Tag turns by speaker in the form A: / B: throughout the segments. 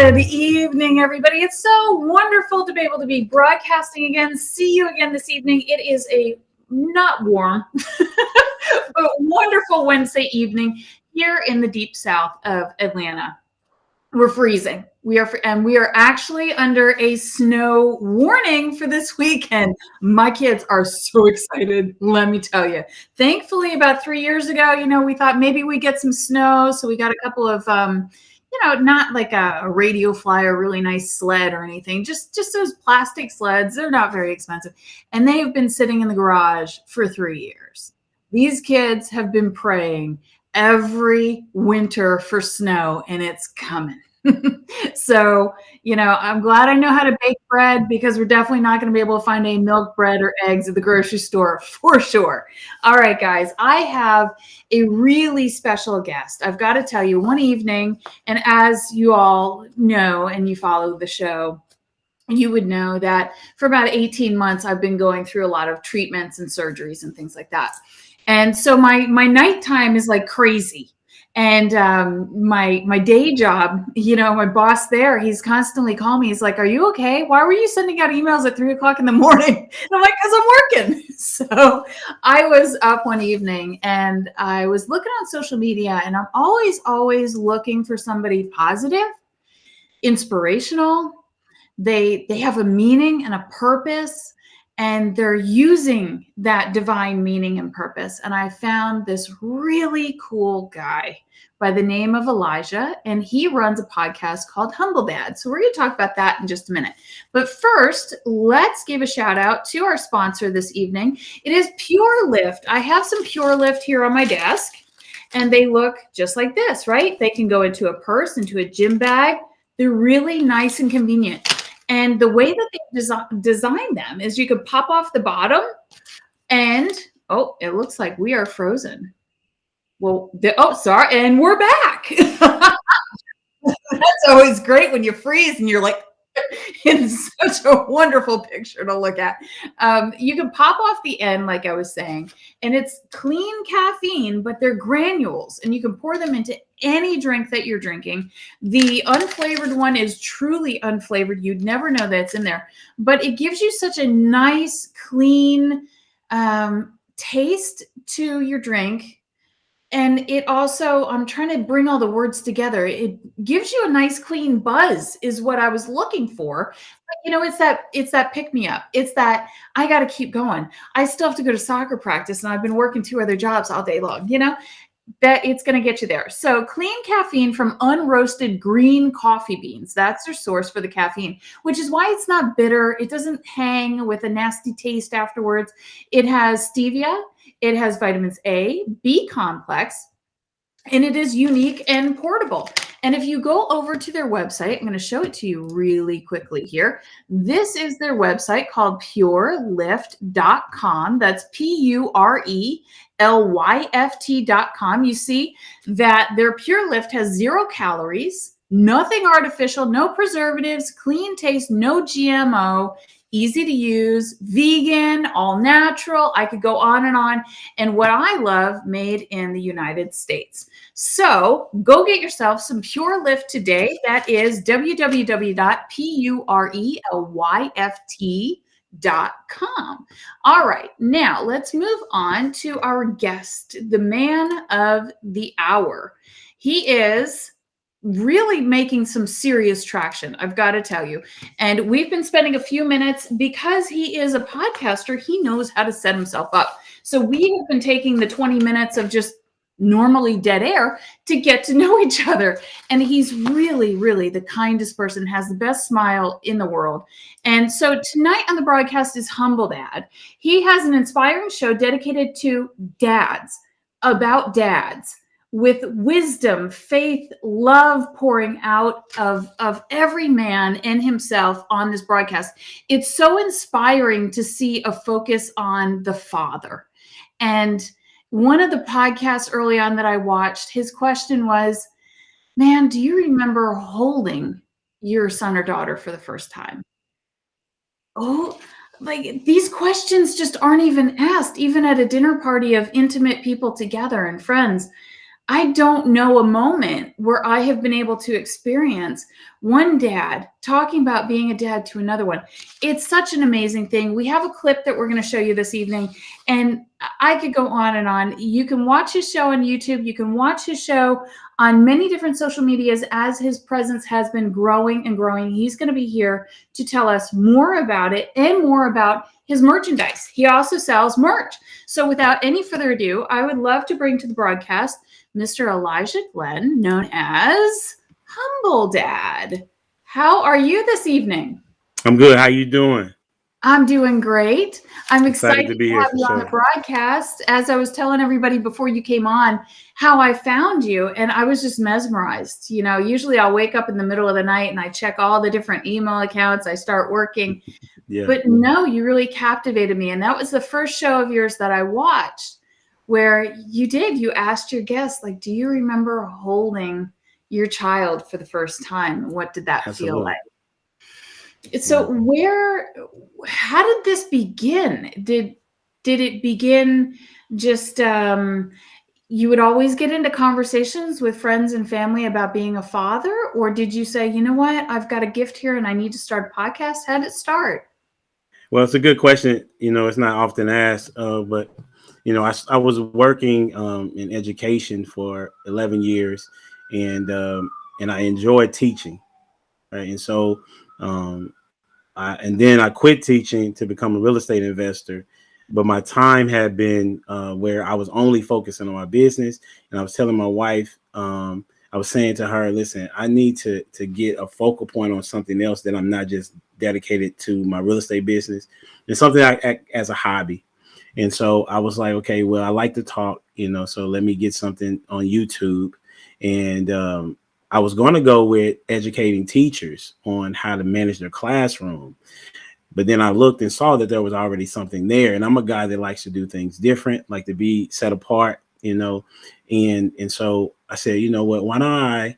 A: Good evening, everybody. It's so wonderful to be able to be broadcasting again. See you again this evening. It is a not warm, but wonderful Wednesday evening here in the deep south of Atlanta. We're freezing. And we are actually under a snow warning for this weekend. My kids are so excited, let me tell you. Thankfully, about 3 years ago, we thought maybe we get some snow. So we got a couple of, not like a radio flyer, really nice sled or anything, just those plastic sleds. They're not very expensive. And they have been sitting in the garage for 3 years. These kids have been praying every winter for snow, and it's coming. So, I'm glad I know how to bake bread, because we're definitely not going to be able to find any milk, bread, or eggs at the grocery store for sure. All right, guys, I have a really special guest. I've got to tell you, one evening, and as you all know and you follow the show, you would know that for about 18 months, I've been going through a lot of treatments and surgeries and things like that. And so my nighttime is like crazy. And my day job, my boss there, he's constantly calling me. He's like, "Are you okay? Why were you sending out emails at 3:00 in the morning?" And I'm like, "'Cause I'm working." So I was up one evening and I was looking on social media, and I'm always looking for somebody positive, inspirational. They have a meaning and a purpose, and they're using that divine meaning and purpose. And I found this really cool guy by the name of Elijah, and he runs a podcast called Humble Dad. So we're going to talk about that in just a minute. But first, let's give a shout out to our sponsor this evening. It is Pure Lift. I have some Pure Lift here on my desk, and they look just like this, right? They can go into a purse, into a gym bag. They're really nice and convenient. And the way that they design them is you could pop off the bottom and, it looks like we are frozen. Well, sorry. And we're back. That's always great when you freeze and you're like, it's such a wonderful picture to look at. You can pop off the end, like I was saying, and it's clean caffeine, but they're granules, and you can pour them into any drink that you're drinking. The unflavored one is truly unflavored. You'd never know that it's in there, but it gives you such a nice, clean taste to your drink. And it also, I'm trying to bring all the words together. It gives you a nice, clean buzz is what I was looking for. But, it's that pick me up. It's that I got to keep going. I still have to go to soccer practice, and I've been working 2 other jobs all day long, that it's going to get you there. So clean caffeine from unroasted green coffee beans. That's their source for the caffeine, which is why it's not bitter. It doesn't hang with a nasty taste afterwards. It has stevia. It has vitamins A, B complex, and it is unique and portable. And if you go over to their website, I'm going to show it to you really quickly here. This is their website called purelift.com. That's PURELYFT.com. You see that their Pure Lift has 0 calories, nothing artificial, no preservatives, clean taste, no GMO, easy to use, vegan, all natural. I could go on. And what I love, made in the United States. So go get yourself some Pure Lift today. That is www.purelyft.com. All right, now let's move on to our guest, the man of the hour. He is really making some serious traction, I've got to tell you. And we've been spending a few minutes, because he is a podcaster, he knows how to set himself up. So we have been taking the 20 minutes of just normally dead air to get to know each other. And he's really, really the kindest person, has the best smile in the world. And so tonight on the broadcast is Humble Dad. He has an inspiring show dedicated to dads, about dads, with wisdom, faith, love pouring out of every man and himself on this broadcast. It's so inspiring to see a focus on the father. And one of the podcasts early on that I watched, his question was, "Man, do you remember holding your son or daughter for the first time?" Oh, like these questions just aren't even asked, even at a dinner party of intimate people together and friends. I don't know a moment where I have been able to experience one dad talking about being a dad to another one. It's such an amazing thing. We have a clip that we're going to show you this evening, and I could go on and on. You can watch his show on YouTube. You can watch his show on many different social medias as his presence has been growing and growing. He's going to be here to tell us more about it and more about his merchandise. He also sells merch. So without any further ado, I would love to bring to the broadcast Mr. Elijah Glenn, known as Humble Dad. How are you this evening?
B: I'm good. How you doing?
A: I'm doing great. I'm excited
B: Excited to be
A: to
B: here
A: have
B: for
A: you on the
B: sure.
A: broadcast. As I was telling everybody before you came on, how I found you, and I was just mesmerized. You know, usually I'll wake up in the middle of the night and I check all the different email accounts. I start working,
B: Yeah,
A: but no, you really captivated me. And that was the first show of yours that I watched where you asked your guests, like, do you remember holding your child for the first time? What did that feel
B: absolutely.
A: like? So
B: Yeah.
A: how did this begin? Did it begin just you would always get into conversations with friends and family about being a father, or did you say, you know what, I've got a gift here and I need to start a podcast? How did it start?
B: Well, it's a good question. It's not often asked, but I was working in education for 11 years, and I enjoyed teaching, right? And so, and then I quit teaching to become a real estate investor. But my time had been where I was only focusing on my business, and I was telling my wife, I was saying to her, "Listen, I need to get a focal point on something else that I'm not just dedicated to my real estate business, and something as a hobby." And so I was like, "Okay, well, I like to talk, so let me get something on YouTube." And I was going to go with educating teachers on how to manage their classroom. But then I looked and saw that there was already something there. And I'm a guy that likes to do things different, like to be set apart, And so I said, you know what, why don't I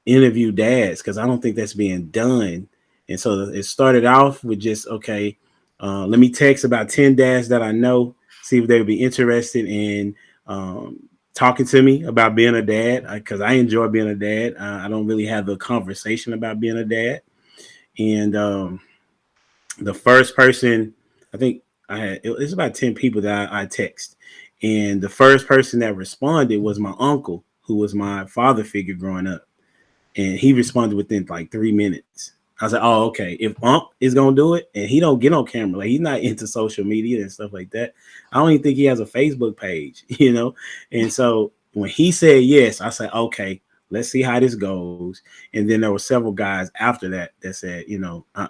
B: interview dads? Because I don't think that's being done. And so it started off with just, okay, let me text about 10 dads that I know, see if they would be interested in talking to me about being a dad, because I enjoy being a dad. I don't really have the conversation about being a dad. And the first person, I think it's about 10 people that I text. And the first person that responded was my uncle, who was my father figure growing up. And he responded within like 3 minutes. I was like, oh, okay. If Unc is gonna do it, and he don't get on camera, like he's not into social media and stuff like that. I don't even think he has a Facebook page, And so when he said yes, I said, okay, let's see how this goes. And then there were several guys after that said,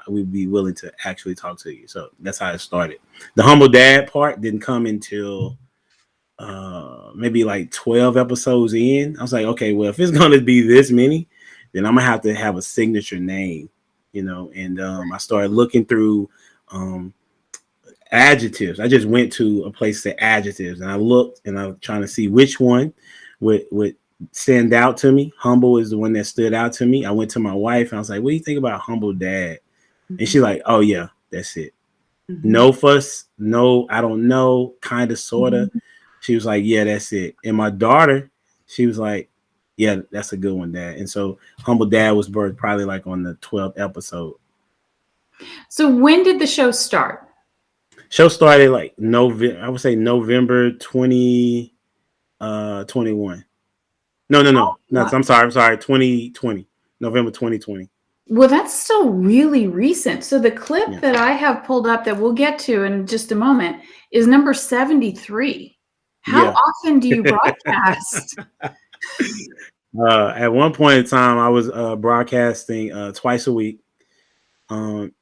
B: we'd be willing to actually talk to you. So that's how it started. The humble dad part didn't come until maybe like 12 episodes in. I was like, okay, well, if it's gonna be this many, then I'm gonna have to have a signature name, and I started looking through um adjectives. I just went to a place that adjectives, and I looked and I was trying to see which one would stand out to me. Humble is the one that stood out to me. I went to my wife and I was like, what do you think about humble dad? And she's like, oh yeah, that's it.
A: Mhm.
B: No fuss, no, I don't know, kind of, sort of.
A: Mhm.
B: She was like, yeah, that's it. And my daughter, she was like, yeah, that's a good one, Dad. And so Humble Dad was birthed probably like on the 12th episode.
A: So when did the show start?
B: Show started like November, I would say November 21. No,
A: What?
B: I'm sorry, 2020. November 2020.
A: Well, that's still really recent. So the clip
B: Yeah.
A: that I have pulled up that we'll get to in just a moment is number 73. How
B: Yeah.
A: often do you broadcast?
B: At one point in time, I was broadcasting twice a week. I'm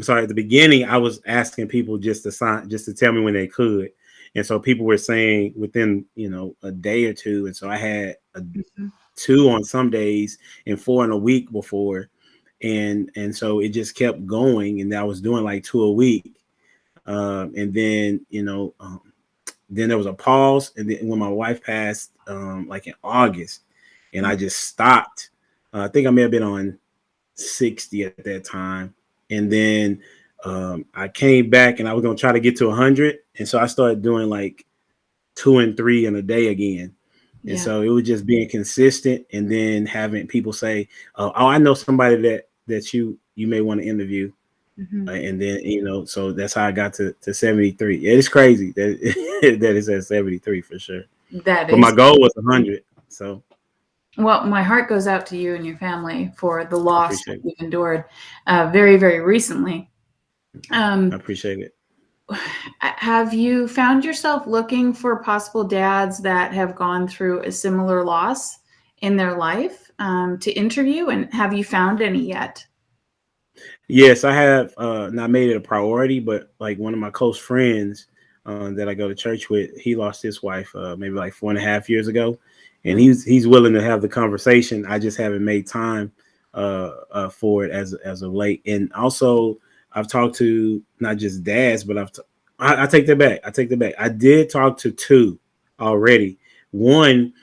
B: sorry, at the beginning, I was asking people just to tell me when they could. And so people were saying within, a day or two. And so I had
A: Mhm.
B: two on some days and four in a week before. And so it just kept going. And I was doing like two a week. And then, then there was a pause. And then when my wife passed, like in August, and I just stopped. I think I may have been on 60 at that time. And then I came back and I was going to try to get to 100. And so I started doing like two and three in a day again. And
A: Yeah.
B: so it was just being consistent, and then having people say, "Oh, I know somebody that you may want to interview."
A: Hmm.
B: And then, so that's how I got to 73. Yeah, it's crazy that that it's at 73 for sure.
A: That
B: But my
A: is.
B: goal was 100. So
A: Well, my heart goes out to you and your family for the
B: I
A: loss that
B: appreciate it.
A: you've endured very, very recently.
B: I
A: Um,
B: appreciate it.
A: have you found yourself looking for possible dads that have gone through a similar loss in their life to interview? And have you found any yet?
B: Yes, I have not made it a priority, but like one of my close friends that I go to church with, he lost his wife maybe like 4.5 years ago, and
A: Mm.
B: he's willing to have the conversation. I just haven't made time for it as of late. And also, I've talked to not just dads, but I take that back. I take that back. I did talk to two already. One,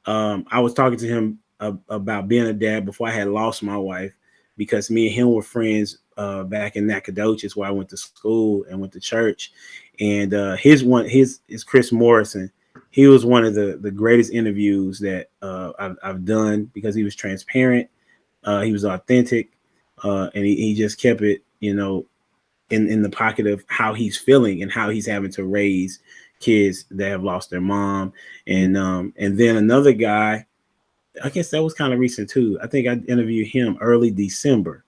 B: I was talking to him about being a dad before I had lost my wife, because me and him were friends back in Nacogdoches, where I went to school and went to church. And his is Chris Morrison. He was one of the greatest interviews that I've done, because he was transparent, he was authentic, and he just kept it, in the pocket of how he's feeling and how he's having to raise kids that have lost their mom. And then another guy, I guess that was kind of recent too. I think I interviewed him early December.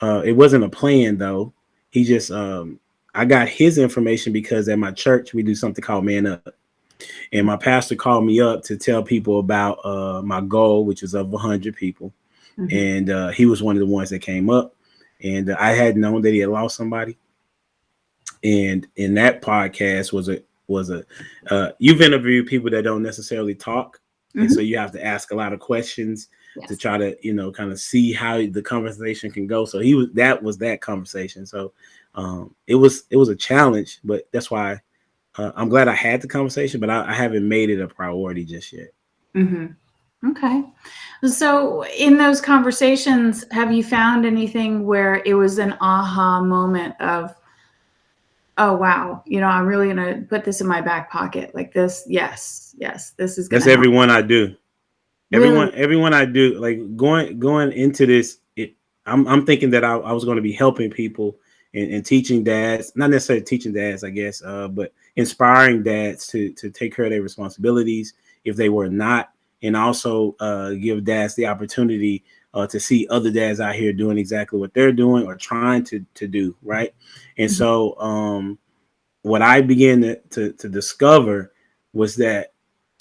B: It wasn't a plan though. He just I got his information because at my church we do something called Man Up, and my pastor called me up to tell people about my goal, which was of 100 people,
A: Mhm.
B: and he was one of the ones that came up, and I had known that he had lost somebody, and in that podcast was a you've interviewed people that don't necessarily talk, and so
A: Mhm.
B: you have to ask a lot of questions to
A: Yes.
B: try to kind of see how the conversation can go. So that was that conversation. So it was a challenge, but that's why I'm glad I had the conversation, but I haven't made it a priority just yet.
A: Hmm. Okay. So, in those conversations, have you found anything where it was an aha moment of, oh, wow, I'm really going to put this in my back pocket like this? Yes, yes, this is going
B: That's
A: to help.
B: everyone I do.
A: Really?
B: Everyone I do, like going into this, I'm thinking that I was going to be helping people and teaching dads, not necessarily teaching dads, I guess, but inspiring dads to take care of their responsibilities if they were not, and also give dads the opportunity to see other dads out here doing exactly what they're doing or trying to do, right? And
A: Mhm.
B: so what I began to discover was that,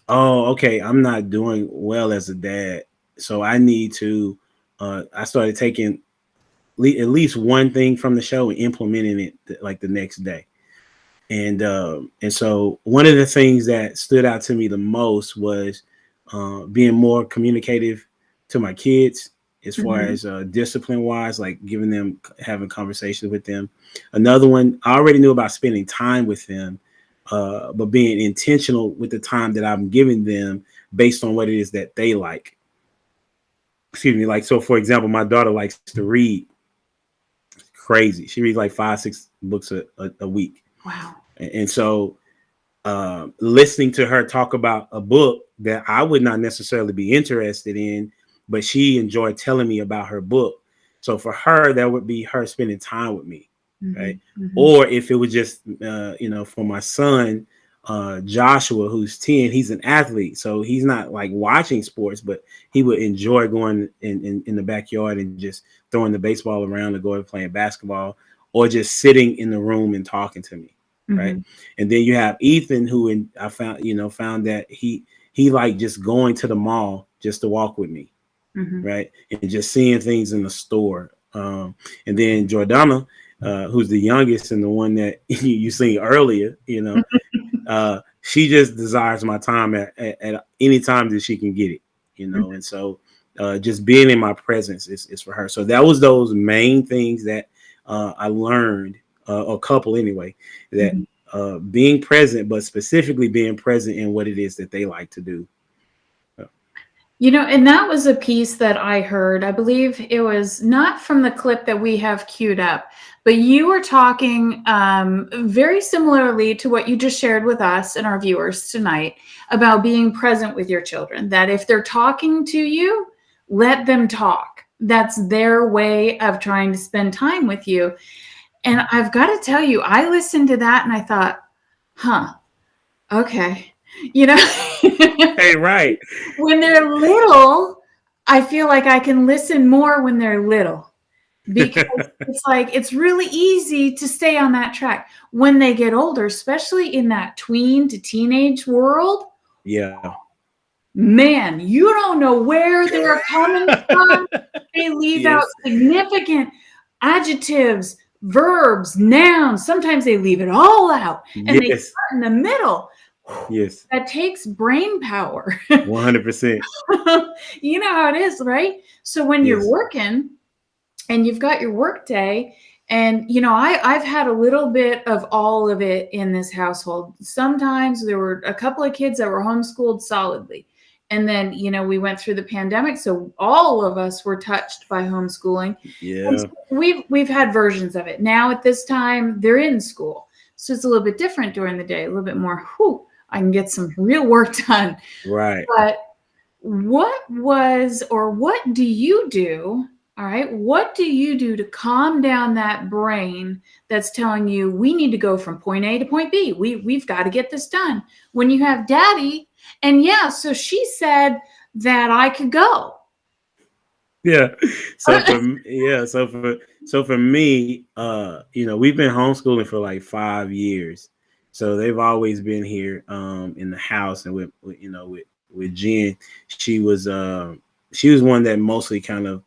B: oh, okay, I'm not doing well as a dad, so I need to. I started taking at least one thing from the show and implementing it like the next day. And so one of the things that stood out to me the most was being more communicative to my kids, as far
A: Mhm.
B: as discipline wise, like giving them, having conversations with them. Another one, I already knew about spending time with them, but being intentional with the time that I'm giving them based on what it is that they like. Excuse me. Like, so for example, my daughter likes to read crazy. She reads like 5, 6 books a week.
A: Wow.
B: And so listening to her talk about a book that I would not necessarily be interested in, but she enjoyed telling me about her book. So for her, that would be her spending time with me, right?
A: Mhm. Mhm.
B: Or if it was just, for my son, Joshua, who's 10, he's an athlete. So he's not like watching sports, but he would enjoy going in the backyard and just throwing the baseball around or going playing basketball, or just sitting in the room and talking to me, right?
A: Mhm.
B: And then you have Ethan, who I found that he liked just going to the mall just to walk with me,
A: Mhm.
B: right, and just seeing things in the store. And then Jordana, who's the youngest and the one that you seen earlier, she just desires my time at any time that she can get it, and so just being in my presence is for her. So that was those main things that I learned, a couple anyway, that
A: Mhm.
B: being present, but specifically being present in what it is that they like to do.
A: And that was a piece that I heard. I believe it was not from the clip that we have queued up, but you were talking very similarly to what you just shared with us and our viewers tonight about being present with your children. That if they're talking to you, let them talk. That's their way of trying to spend time with you. And I've got to tell you, I listened to that and I thought, huh, okay. You know,
B: Hey, right.
A: when they're little, I feel like I can listen more when they're little because it's like it's really easy to stay on that track. When they get older, especially in that tween to teenage world,
B: Yeah.
A: man, you don't know where they're coming from. They leave out
B: Yes.
A: significant adjectives, verbs, nouns. Sometimes they leave it all out and they
B: Yes.
A: start in the middle.
B: Yes.
A: That takes brain power.
B: 100%.
A: You know how it is, right? So when you're
B: Yes.
A: working and you've got your work day, and I've had a little bit of all of it in this household. Sometimes there were a couple of kids that were homeschooled solidly. And then, we went through the pandemic, so all of us were touched by homeschooling. And
B: Yeah.
A: so we've had versions of it. Now at this time, they're in school. So it's a little bit different during the day, a little bit more, I can get some real work done.
B: Right.
A: But what do you do? All right. What do you do to calm down that brain that's telling you we need to go from point A to point B? We've got to get this done. When you have daddy, and yeah, so she said that I could go.
B: Yeah. So for me, we've been homeschooling for like 5 years. So they've always been here in the house, and with Jen, she was she was one that mostly kind of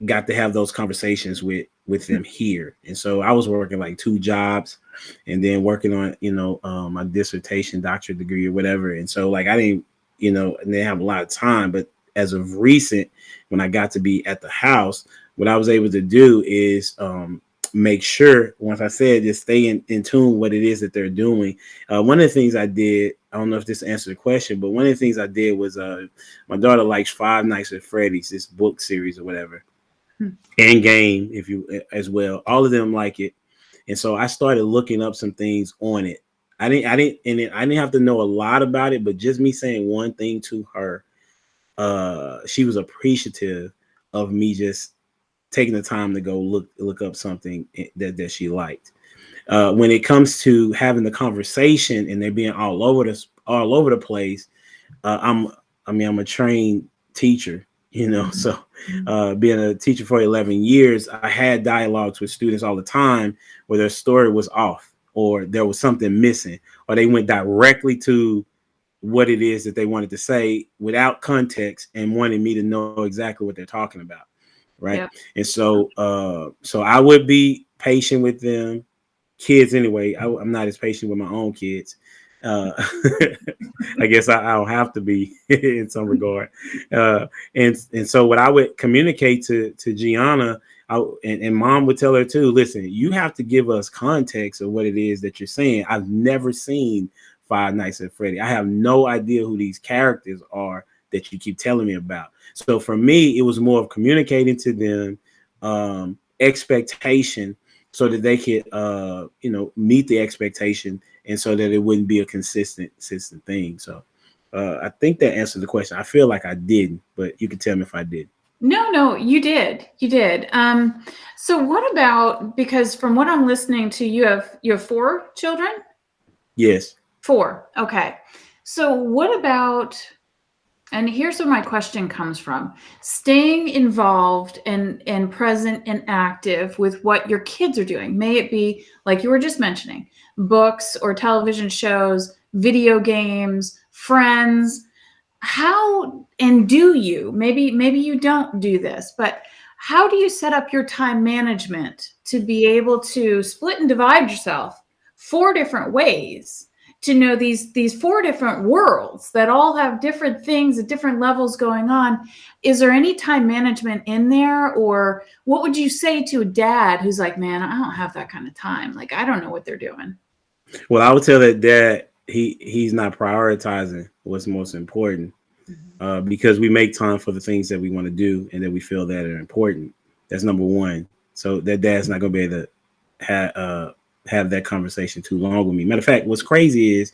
B: got to have those conversations with them here. And so I was working like 2 jobs and then working on my dissertation, doctorate degree or whatever. And so like I didn't have a lot of time. But as of recent, when I got to be at the house, what I was able to do is make sure, once I said, just stay in tune with what it is that they're doing. One of the things I did, I don't know if this answered the question, but one of the things I did was my daughter likes Five Nights at Freddy's, this book series or whatever, and Game, if you as well. All of them like it. And so I started looking up some things on it. I didn't have to know a lot about it, but just me saying one thing to her, she was appreciative of me just taking the time to go look up something that she liked. When it comes to having the conversation and they're being all over the place, I'm a trained teacher, so being a teacher for 11 years, I had dialogues with students all the time where their story was off or there was something missing, or they went directly to what it is that they wanted to say without context and wanted me to know exactly what they're talking about. Right.
A: Yep.
B: And so I would be patient with them. Kids anyway. I'm not as patient with my own kids. uh I guess I don't have to be in some regard. And so what I would communicate to Gianna, and mom would tell her too, listen, you have to give us context of what it is that you're saying. I've never seen Five Nights at Freddy. I have no idea who these characters are that you keep telling me about. So for me, it was more of communicating to them expectation so that they could meet the expectation, and so that it wouldn't be a consistent thing. So I think that answers the question. I feel like I didn't, but you can tell me if I did.
A: No, you did. You did. So what about, because from what I'm listening to, you have 4 children?
B: Yes.
A: 4. Okay. So what about, and here's where my question comes from, staying involved and present and active with what your kids are doing. May it be, like you were just mentioning, books or television shows, video games, friends. How, and do you, maybe you don't do this, but how do you set up your time management to be able to split and divide yourself 4 different ways, to know these 4 different worlds that all have different things at different levels going on? Is there any time management in there? Or what would you say to a dad who's like, man, I don't have that kind of time, like I don't know what they're doing?
B: Well, I would tell that dad he's not prioritizing what's most important.
A: Mhm.
B: because we make time for the things that we want to do and that we feel that are important. That's number one. So that dad's not going to be able to have that conversation too long with me. Matter of fact, what's crazy is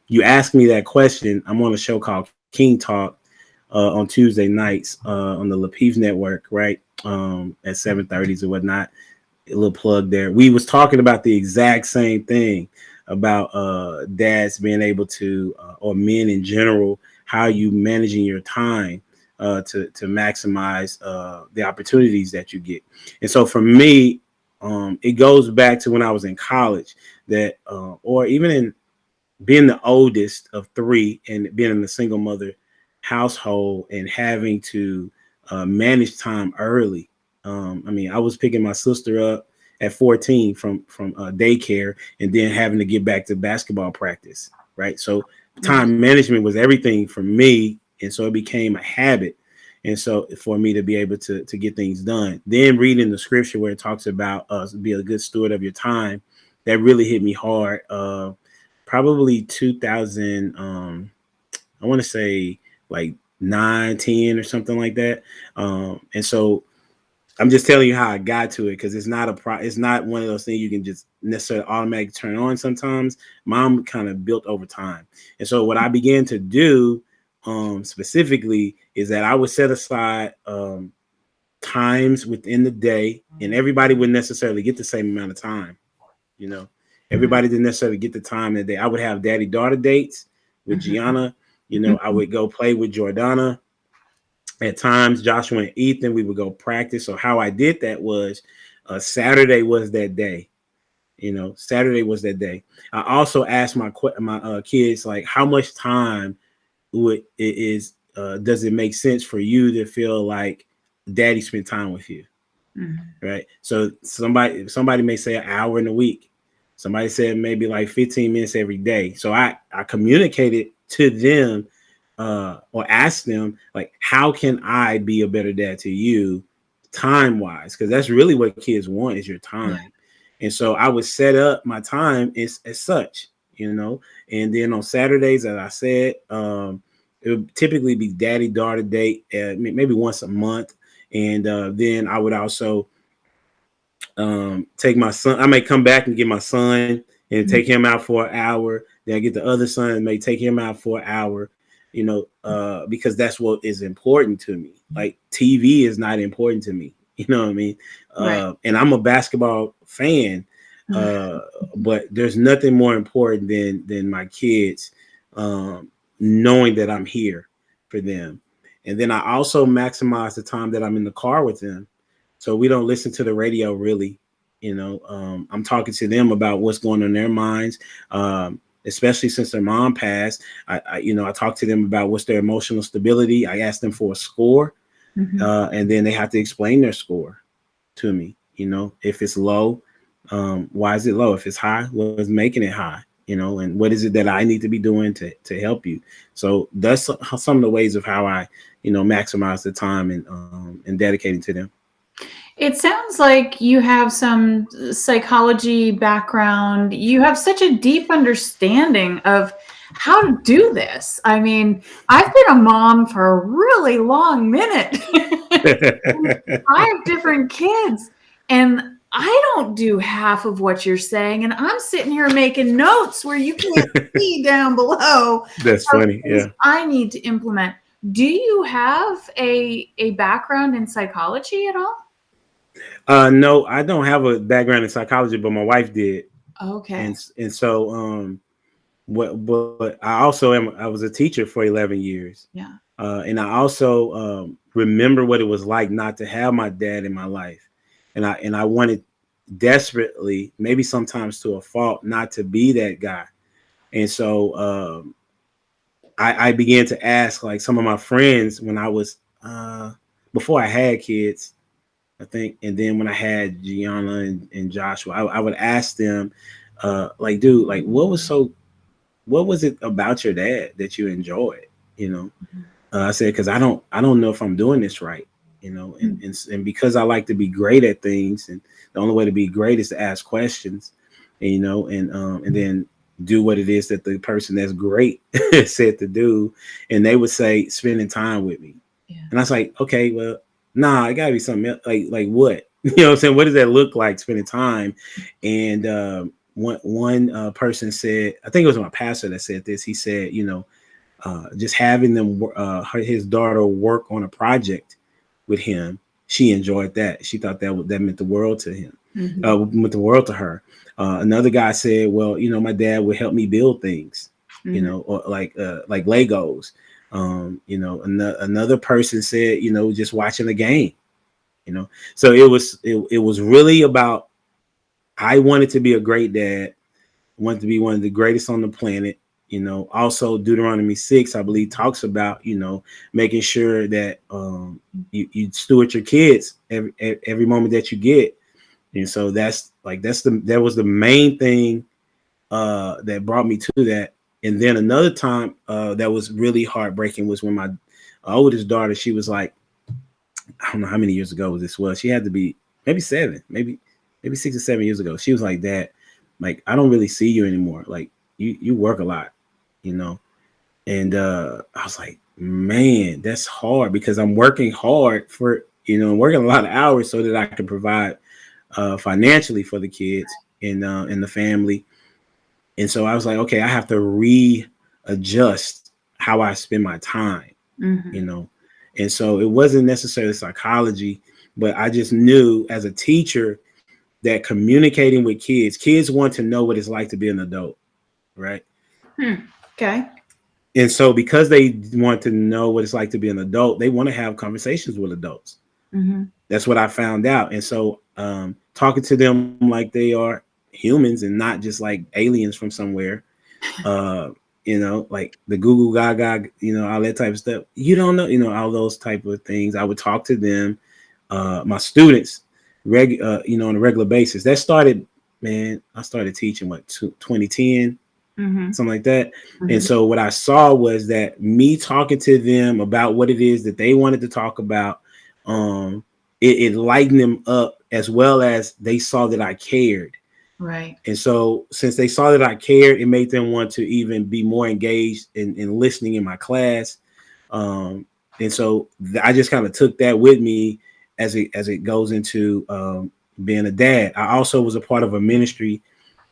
B: you ask me that question. I'm on a show called King Talk on Tuesday nights on the Lapeef Network, right? At 7:30s or whatnot. A little plug there. We was talking about the exact same thing about dads being able to, or men in general, how you managing your time to maximize the opportunities that you get. And so for me, it goes back to when I was in college that, or even in being the oldest of three and being in a single mother household and having to manage time early. I mean, I was picking my sister up at 14 from daycare and then having to get back to basketball practice, right? So
A: Right.
B: time management was everything for me, and so it became a habit. And so for me to be able to get things done, then reading the scripture where it talks about be a good steward of your time, that really hit me hard. Probably 2000, I want to say like 9, 10 or something like that. And so I'm just telling you how I got to it, because it's not it's not one of those things you can just necessarily automatically turn on. Sometimes mom kind of built over time. And so what I began to do specifically is that I would set aside times within the day, and everybody wouldn't necessarily get the same amount of time. You know,
A: Right.
B: everybody didn't necessarily get the time that day. I would have daddy daughter dates with
A: Mhm.
B: Gianna. You know, I would go play with Jordana. At times, Joshua and Ethan, we would go practice. So how I did that was Saturday was that day. You know, Saturday was that day. I also asked my kids, like, how much time would it is does it make sense for you to feel like daddy spent time with you?
A: Mhm.
B: Right. So somebody may say an hour in a week. Somebody said maybe like 15 minutes every day. So I communicated to them or asked them, like, how can I be a better dad to you time wise? Because that's really what kids want, is your
A: Yeah.
B: time. And so I would set up my time as such, you know. And then on Saturdays, as I said, it would typically be daddy daughter date, maybe once a month. And then I would also take my son. I may come back and get my son and take him out for an hour. Then I get the other son and may take him out for an hour, you know, because that's what is important to me. Like TV is not important to me. You know what I mean?
A: Right.
B: And I'm a basketball fan, uh, but there's nothing more important than my kids knowing that I'm here for them. And then I also maximize the time that I'm in the car with them, so we don't listen to the radio really. You know, I'm talking to them about what's going on in their minds, especially since their mom passed. I talk to them about what's their emotional stability. I ask them for a score,
A: Mhm.
B: and then they have to explain their score to me. You know, if it's low, why is it low? If it's high, what's making it high? You know, and what is it that I need to be doing to help you? So that's some of the ways of how I, maximize the time and dedicating to them.
A: It sounds like you have some psychology background. You have such a deep understanding of how to do this. I mean, I've been a mom for a really long minute. Five different kids, and I don't do half of what you're saying, and I'm sitting here making notes where you can't see down below
B: That's
A: of
B: funny.
A: things
B: Yeah.
A: I need to implement. Do you have a background in psychology at all?
B: No, I don't have a background in psychology, but my wife did,
A: Okay.
B: and so but I was a teacher for 11 years,
A: Yeah.
B: and I also remember what it was like not to have my dad in my life, and I wanted desperately, maybe sometimes to a fault, not to be that guy, and so I began to ask like some of my friends when I was before I had kids, I think. And then when I had Gianna and Joshua, I would ask them, like, dude, like, what was it about your dad that you enjoyed? You know, I said, because I don't know if I'm doing this right. You know,
A: Mhm.
B: and because I like to be great at things, and the only way to be great is to ask questions. And then do what it is that the person that's great said to do. And they would say, spending time with me.
A: Yeah.
B: And I was like, okay, well, nah, it gotta be something else. Like what? You know what I'm saying? What does that look like, spending time? And one person said, I think it was my pastor that said this. He said, just having them, his daughter work on a project with him, she enjoyed that. She thought that meant the world to him, meant the world to her. Another guy said, well, my dad would help me build things, or like Legos. Another person said, just watching a game, So it was really about, I wanted to be a great dad, wanted to be one of the greatest on the planet. Also Deuteronomy 6, I believe, talks about, making sure that you steward your kids every moment that you get. And so that was the main thing that brought me to that. And then another time that was really heartbreaking was when my oldest daughter, she was like, I don't know how many years ago this was. She had to be maybe 6 or 7 years ago. She was like, Dad, like, I don't really see you anymore. Like, you work a lot, And I was like, man, that's hard, because I'm working hard for, I'm working a lot of hours so that I can provide financially for the kids and the family. And so I was like, okay, I have to readjust how I spend my time, And so it wasn't necessarily psychology, but I just knew as a teacher that communicating with kids want to know what it's like to be an adult, right?
A: Okay.
B: And so because they want to know what it's like to be an adult, they want to have conversations with adults. That's what I found out. And so talking to them like they are humans and not just like aliens from somewhere, like the Google Gaga, all that type of stuff. You don't know, all those type of things. I would talk to them, my students, on a regular basis. That started, man, I started teaching 2010, something like that. And so what I saw was that me talking to them about what it is that they wanted to talk about, it lightened them up, as well as they saw that I cared.
A: Right.
B: And so since they saw that I cared, it made them want to even be more engaged in listening in my class. And so I just kind of took that with me as it goes into being a dad. I also was a part of a ministry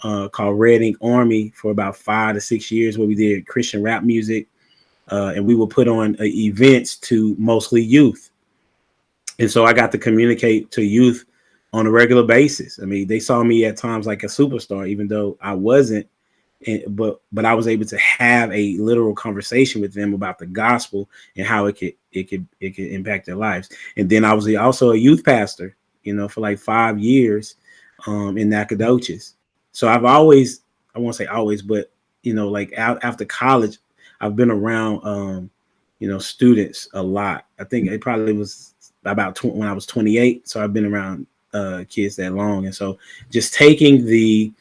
B: called Red Ink Army for about 5 to 6 years, where we did Christian rap music, and we would put on events to mostly youth. And so I got to communicate to youth on a regular basis. I mean, they saw me at times like a superstar, even though I wasn't. But I was able to have a literal conversation with them about the gospel and how it could impact their lives. And then I was also a youth pastor, for like 5 years in Nacogdoches. So I've always, I won't say always, but like after college, I've been around students a lot. I think it probably was about when I was 28. So I've been around kids that long. And so just taking the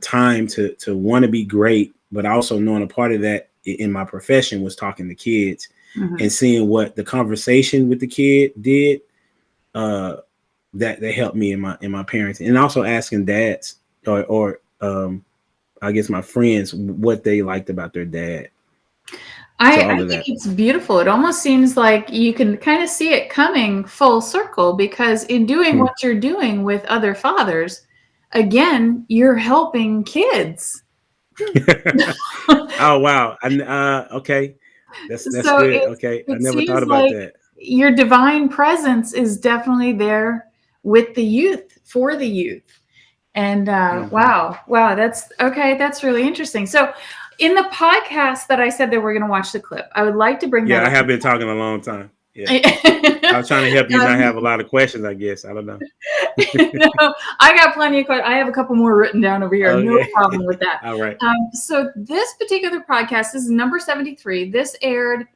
B: time to want to be great, but also knowing a part of that in my profession was talking to kids and seeing what the conversation with the kid did, that helped me in my parenting, and also asking dads or I guess my friends what they liked about their dad.
A: I think it's beautiful. It almost seems like you can kind of see it coming full circle, because in doing what you're doing with other fathers, again, you're helping kids.
B: Oh wow! Okay, that's
A: So
B: good. Okay, I
A: it
B: never thought
A: seems
B: about
A: like
B: that.
A: your divine presence is definitely there with the youth, for the youth. And wow, that's okay. That's really interesting. So in the podcast that I said that we're going to watch the clip, I would like to bring that
B: Yeah, I
A: up.
B: have been talking a long time. Yeah, I was trying to help you not have a lot of questions, I guess. I don't know.
A: No, I got plenty of questions. I have a couple more written down over here. No
B: Okay.
A: problem with that.
B: All right.
A: So this particular podcast is number 73. This aired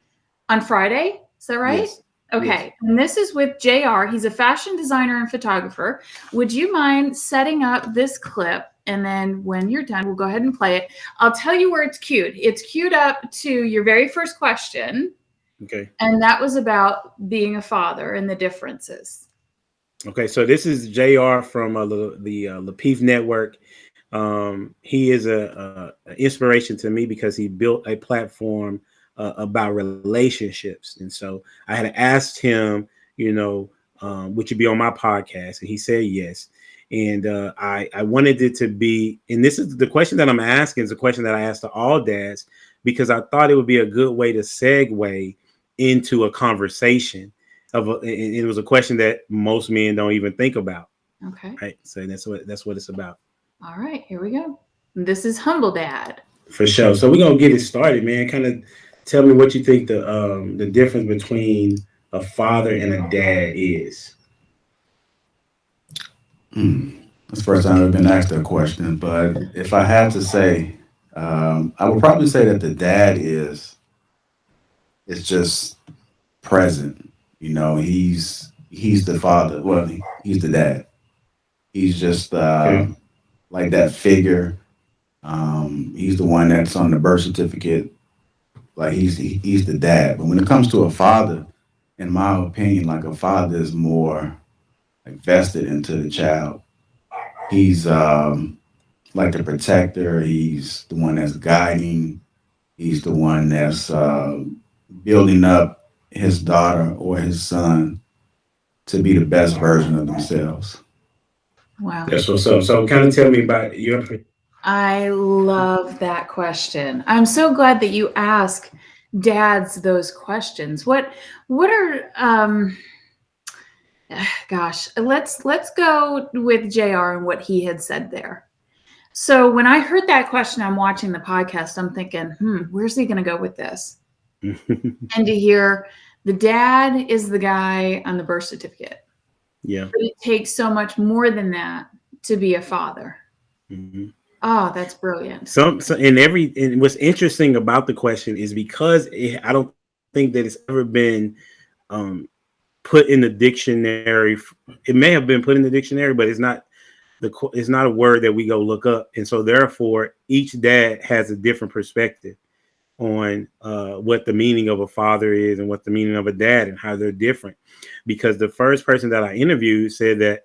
A: on Friday. Is that right?
B: Yes.
A: Okay.
B: Yes.
A: And this is with JR. He's a fashion designer and photographer. Would you mind setting up this clip? And then when you're done, we'll go ahead and play it. I'll tell you where it's queued. It's queued up to your very first question.
B: Okay.
A: And that was about being a father and the differences.
B: Okay. So this is JR from the Lapeef Network. He is a inspiration to me because he built a platform about relationships, and so I had asked him, you know, would you be on my podcast, and he said yes. And I wanted it to be, and this is the question that I'm asking is a question that I asked to all dads because I thought it would be a good way to segue into a conversation and it was a question that most men don't even think about.
A: Okay.
B: Right. So that's what it's about.
A: All right, here we go. This is Humble Dad.
B: For sure. So we're gonna get it started, man. Kind of tell me what you think the difference between a father and a dad is.
C: That's the first time I've been asked that question. But if I had to say, I would probably say that the dad is just present. You know, he's the father. Well, he's the dad. He's just
B: Okay.
C: like that figure. He's the one that's on the birth certificate. Like he's the dad. But when it comes to a father, in my opinion, like a father is more like vested into the child. He's like the protector. He's the one that's guiding. He's the one that's building up his daughter or his son to be the best version of themselves.
A: Wow.
B: That's what's up. So kind of tell me about your.
A: I love that question. I'm so glad that you ask dads those questions. What are gosh, let's go with JR and what he had said there. So when I heard that question, I'm watching the podcast, I'm thinking, where's he going to go with this? And to hear the dad is the guy on the birth certificate.
B: Yeah.
A: But it takes so much more than that to be a father.
B: Mm-hmm.
A: Oh, that's brilliant.
B: So and what's interesting about the question is because I don't think that it's ever been put in the dictionary. It may have been put in the dictionary, but it's not a word that we go look up. And so therefore, each dad has a different perspective on what the meaning of a father is and what the meaning of a dad and how they're different. Because the first person that I interviewed said that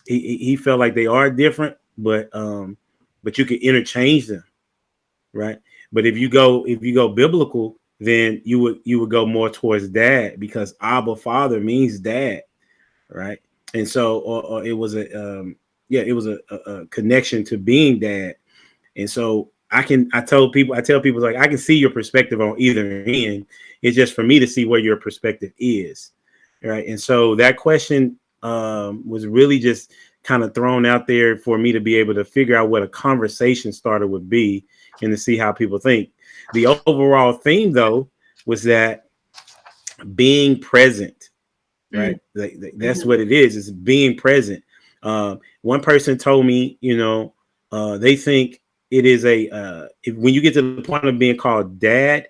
B: he felt like they are different, but you can interchange them, right? But if you go biblical, then you would go more towards dad because Abba, father, means dad, right? And so or it was it was a connection to being dad. And so I tell people like I can see your perspective on either end. It's just for me to see where your perspective is, right? And so that question was really just kind of thrown out there for me to be able to figure out what a conversation starter would be and to see how people think. The overall theme, though, was that being present, right? That's what it is. It's being present. One person told me, they think it is when you get to the point of being called dad,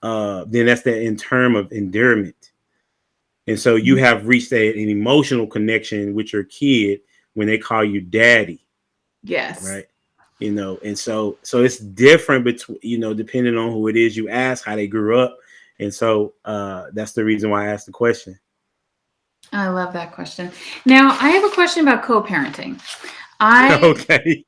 B: then that's that in term of endearment. And so you have reached an emotional connection with your kid when they call you daddy.
A: Yes.
B: Right. And so it's different between, depending on who it is you ask, how they grew up. And so that's the reason why I asked the question.
A: I love that question. Now, I have a question about co-parenting.
B: Okay.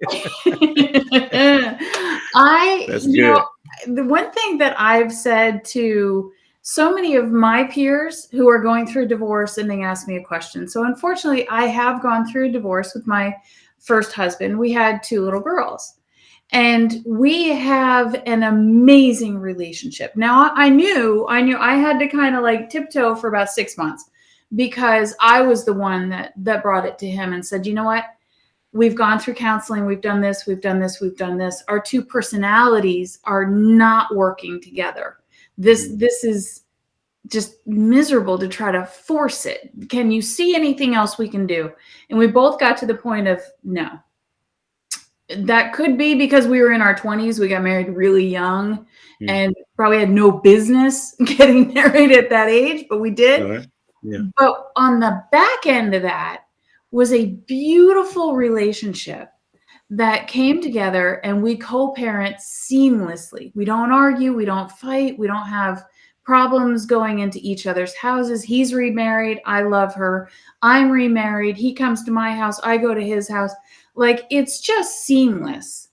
A: That's good. The one thing that I've said to so many of my peers who are going through divorce and they ask me a question. So unfortunately, I have gone through a divorce with my first husband. We had 2 little girls. And we have an amazing relationship. Now, I knew I had to kind of like tiptoe for about 6 months because I was the one that brought it to him and said, you know what? We've gone through counseling. We've done this. We've done this. We've done this. Our 2 personalities are not working together. This is just miserable to try to force it. Can you see anything else we can do? And we both got to the point of no. That could be because we were in our 20s. We got married really young and probably had no business getting married at that age, but we did.
B: Right. Yeah.
A: But on the back end of that was a beautiful relationship that came together and we co-parent seamlessly. We don't argue. We don't fight. We don't have problems going into each other's houses. He's remarried. I love her. I'm remarried. He comes to my house. I go to his house. Like, it's just seamless.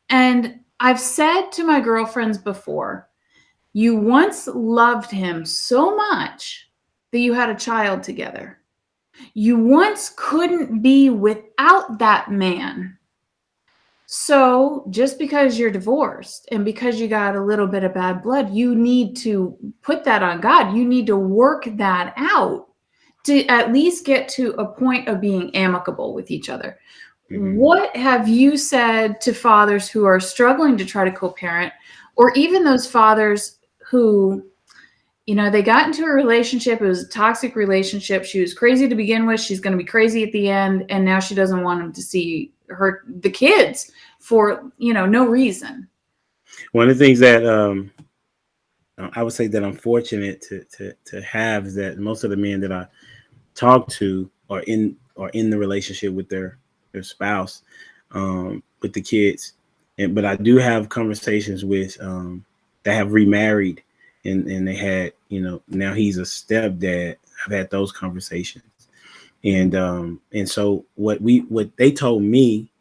A: And I've said to my girlfriends before, you once loved him so much that you had a child together. You once couldn't be without that man. So just because you're divorced and because you got a little bit of bad blood, you need to put that on God. You need to work that out to at least get to a point of being amicable with each other. What have you said to fathers who are struggling to try to co-parent, or even those fathers who, they got into a relationship, it was a toxic relationship, she was crazy to begin with, she's going to be crazy at the end, and now she doesn't want him to see the kids for, no reason?
B: One of the things that I would say that I'm fortunate to have is that most of the men that I talk to are in the relationship with their spouse, with the kids, but I do have conversations with that have remarried, and they had, now he's a stepdad. I've had those conversations, and so what they told me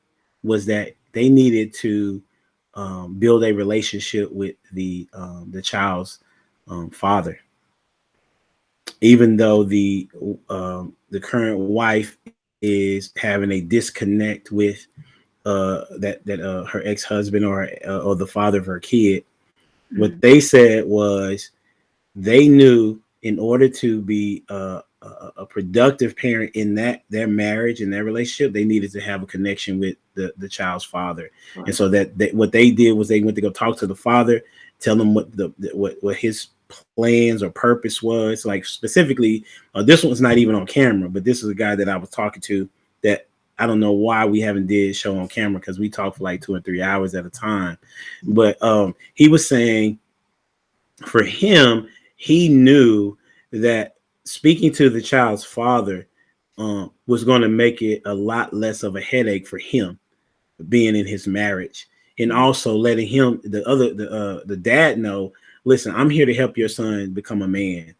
B: was that they needed to build a relationship with the child's father, even though the current wife is having a disconnect with her ex-husband or the father of her kid. Mm-hmm. What they said was they knew in order to be a productive parent in their marriage and their relationship, they needed to have a connection with the child's father. Right. And so that what they did was they went to go talk to the father, tell him what his plans or purpose was. Like specifically, this one's not even on camera, but this is a guy that I was talking to that I don't know why we haven't did show on camera, because we talk for like 2 or 3 hours at a time. But he was saying for him, he knew that speaking to the child's father was going to make it a lot less of a headache for him being in his marriage, and also letting him, the dad, know, listen, I'm here to help your son become a man,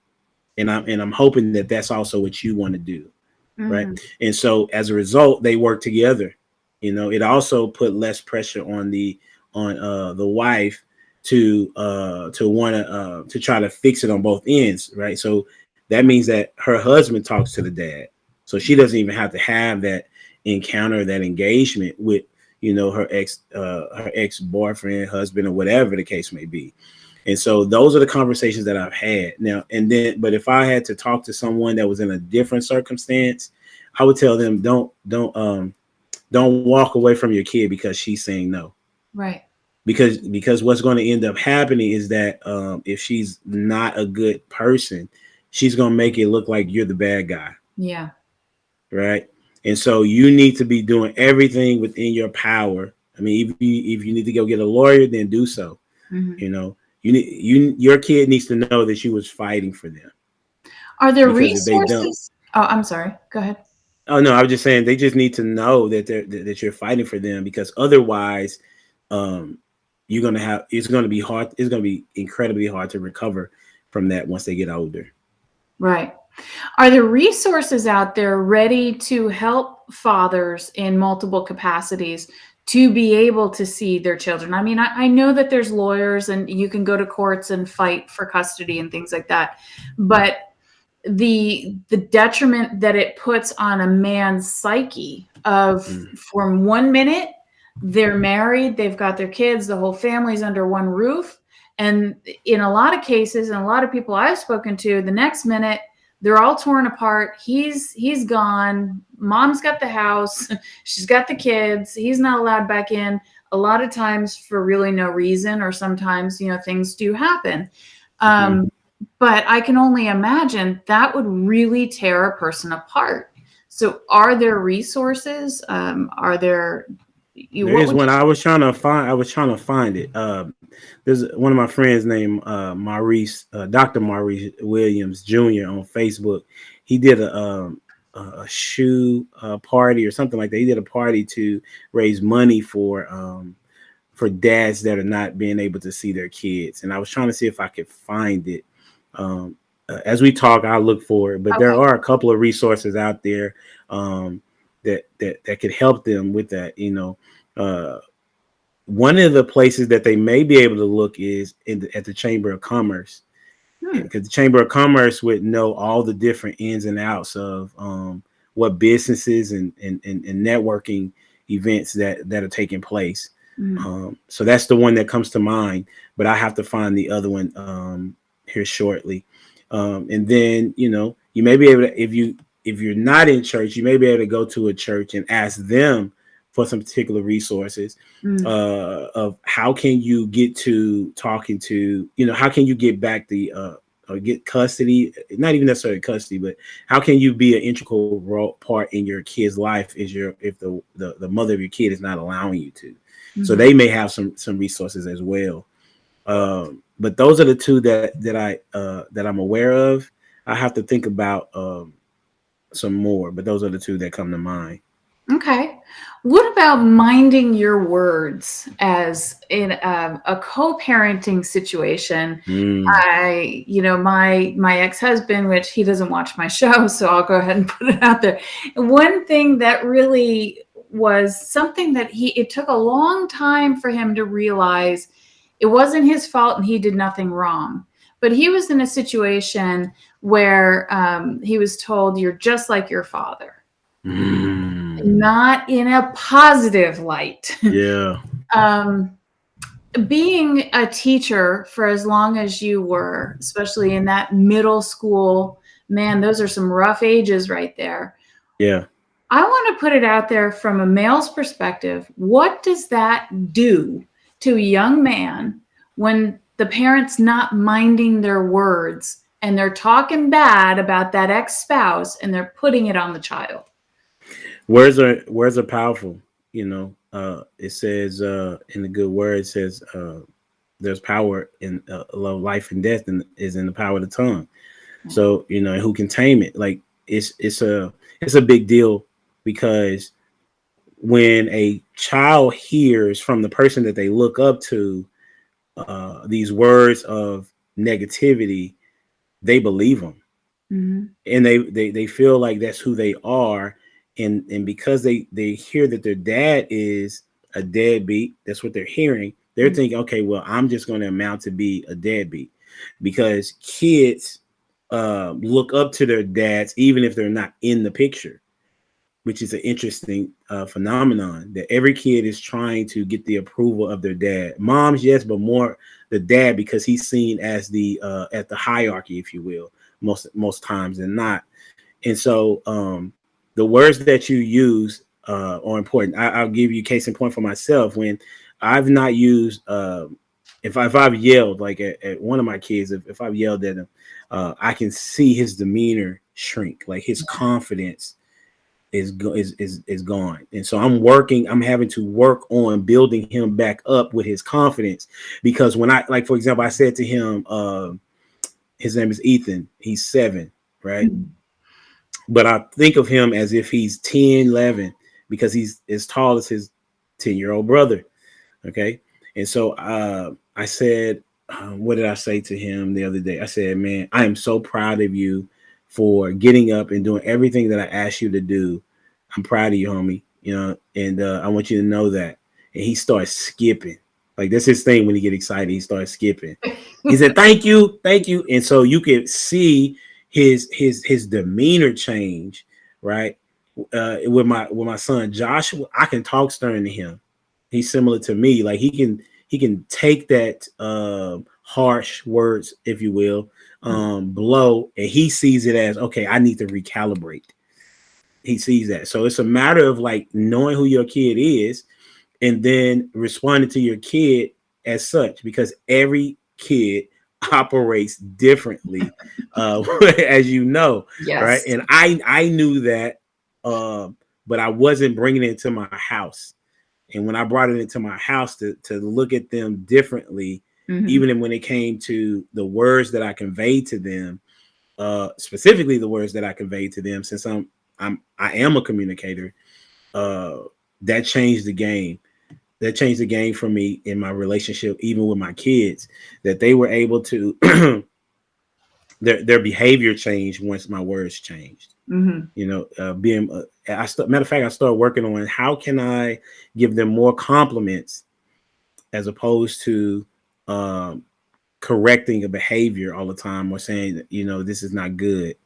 B: and I'm hoping that that's also what you want to do, right? And so as a result, they work together. It also put less pressure on the wife to want to try to fix it on both ends, right? So that means that her husband talks to the dad, so she doesn't even have to have that encounter, that engagement with her ex boyfriend, husband, or whatever the case may be. And so those are the conversations that I've had now. But if I had to talk to someone that was in a different circumstance, I would tell them don't walk away from your kid because she's saying no.
A: Right.
B: Because what's going to end up happening is that if she's not a good person, she's going to make it look like you're the bad guy.
A: Yeah.
B: Right. And so you need to be doing everything within your power. I mean, if you need to go get a lawyer, then do so. Mm-hmm. Your kid needs to know that you was fighting for them.
A: Are there resources? Oh, I'm sorry. Go ahead.
B: Oh no, I was just saying they just need to know that you're fighting for them, because otherwise, it's going to be hard. It's going to be incredibly hard to recover from that once they get older.
A: Right. Are there resources out there ready to help fathers in multiple capacities to be able to see their children? I mean, I know that there's lawyers and you can go to courts and fight for custody and things like that, but the detriment that it puts on a man's psyche of from 1 minute they're married, they've got their kids, the whole family's under one roof, and in a lot of cases, and a lot of people I've spoken to, the next minute they're all torn apart. He's gone. Mom's got the house. She's got the kids. He's not allowed back in. A lot of times for really no reason, or sometimes, things do happen. But I can only imagine that would really tear a person apart. So are there resources? Are there?
B: There is one. I was trying to find it. There's one of my friends named Dr. Maurice Williams Jr. on Facebook. He did a shoe party or something like that. He did a party to raise money for dads that are not being able to see their kids. And I was trying to see if I could find it. As we talk, I'll look for it. But There are a couple of resources out there that could help them with that. One of the places that they may be able to look is at the Chamber of Commerce, because the Chamber of Commerce would know all the different ins and outs of what businesses and networking events that are taking place. So that's the one that comes to mind, but I have to find the other one here shortly. And then, you may be able to, if you're not in church, you may be able to go to a church and ask them for some particular resources of how can you get to talking to, how can you get back the or get custody, not even necessarily custody, but how can you be an integral part in your kid's life if the mother of your kid is not allowing you to. So they may have some resources as well. But those are the two that I'm aware of. I have to think about some more, but those are the two that come to mind.
A: Okay. What about minding your words as in a co-parenting situation? My ex-husband, which he doesn't watch my show, so I'll go ahead and put it out there. One thing that really was something that it took a long time for him to realize it wasn't his fault and he did nothing wrong. But he was in a situation where he was told, "You're just like your father." Not in a positive light.
B: Yeah.
A: Being a teacher for as long as you were, especially in that middle school, man, those are some rough ages right there.
B: Yeah.
A: I want to put it out there from a male's perspective. What does that do to a young man when the parent's not minding their words and they're talking bad about that ex-spouse and they're putting it on the child?
B: Words are powerful. It says in the good word, it says there's power in life and death, and is in the power of the tongue. So who can tame it? Like it's a big deal, because when a child hears from the person that they look up to these words of negativity, they believe them, and they feel like that's who they are. And because they hear that their dad is a deadbeat, that's what they're hearing. They're thinking, okay, well, I'm just going to amount to be a deadbeat, because kids look up to their dads even if they're not in the picture, which is an interesting phenomenon, that every kid is trying to get the approval of their dad. Moms, yes, but more the dad, because he's seen as the at the hierarchy, if you will, most times than not. And so the words that you use are important. I'll give you case in point for myself. When I've not used, if I've yelled like at one of my kids, if I've yelled at him, I can see his demeanor shrink, like his confidence is gone. And so I'm having to work on building him back up with his confidence, because when like, for example, I said to him, his name is Ethan, he's 7, right? But I think of him as if he's 10, 11, because he's as tall as his 10-year-old brother. Okay. And so I said, what did I say to him the other day? I said, man, I am so proud of you for getting up and doing everything that I asked you to do. I'm proud of you, homie. And I want you to know that. And he starts skipping. Like, that's his thing. When he get excited, he starts skipping. He said, thank you. And so you could see his demeanor change, right? With my son Joshua, I can talk stern to him. He's similar to me. Like, he can take that harsh words, if you will, blow, and he sees it as, okay, I need to recalibrate. He sees that. So it's a matter of like knowing who your kid is and then responding to your kid as such, because every kid operates differently, as you know.
A: Yes.
B: Right. And I knew that, but I wasn't bringing it into my house. And when I brought it into my house to look at them differently, even when it came to the words that I conveyed to them, specifically the words that I conveyed to them, since I am a communicator, that changed the game. That changed the game for me in my relationship, even with my kids, that they were able to their behavior changed once my words changed.
A: Mm-hmm.
B: You know, matter of fact, I started working on how can I give them more compliments as opposed to um, correcting a behavior all the time or saying, you know, this is not good,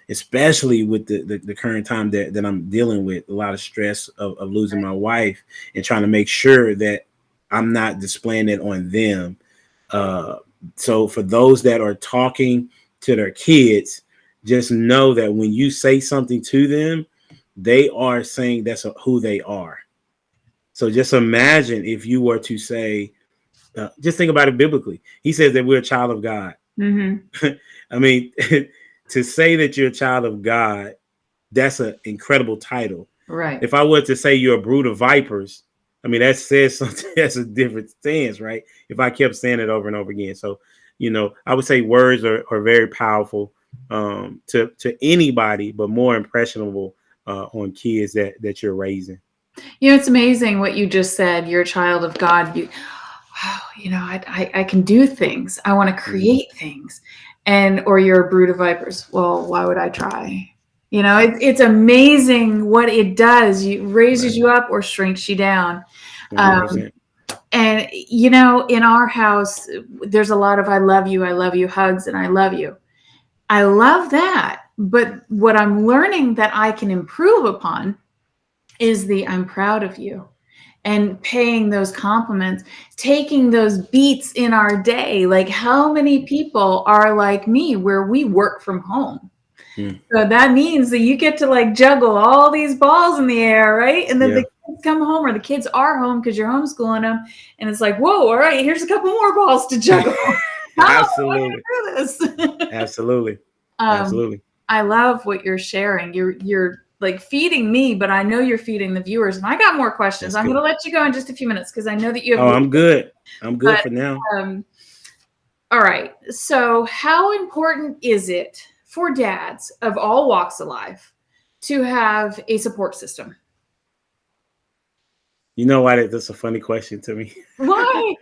B: especially with the current time that I'm dealing with, a lot of stress of losing my wife and trying to make sure that I'm not displaying it on them. Uh, so for those that are talking to their kids, just know that when you say something to them, they are saying that's who they are. So just imagine if you were to say, just think about it biblically. He says that we're a child of God.
A: Mm-hmm.
B: I mean, to say that you're a child of God, that's an incredible title.
A: Right.
B: If I were to say you're a brood of vipers, I mean, that says something. That's a different stance, right? If I kept saying it over and over again. So, you know, I would say words are very powerful to anybody, but more impressionable on kids that you're raising.
A: You know, it's amazing what you just said. You're a child of God. You know, I can do things. I want to create things. Or you're a brood of vipers. Well, why would I try? You know, it's amazing what it does. It raises you up or shrinks you down.
B: 100%.
A: And, you know, in our house, there's a lot of I love you hugs, and I love you. I love that. But what I'm learning that I can improve upon is the I'm proud of you, and paying those compliments, taking those beats in our day. Like, how many people are like me where we work from home? So that means that you get to like juggle all these balls in the air, right? And then the kids come home, or the kids are home because you're homeschooling them. And it's like, whoa, all right, here's a couple more balls to juggle.
B: Absolutely.
A: How do I do this?
B: Absolutely. Absolutely.
A: I love what you're sharing. You're like feeding me, but I know you're feeding the viewers. And I got more questions. I'm going to let you go in just a few minutes because I know that you have.
B: Oh, I'm good. I'm good for now.
A: All right. So how important is it for dads of all walks of life to have a support system?
B: You know why that's a funny question to me?
A: Why?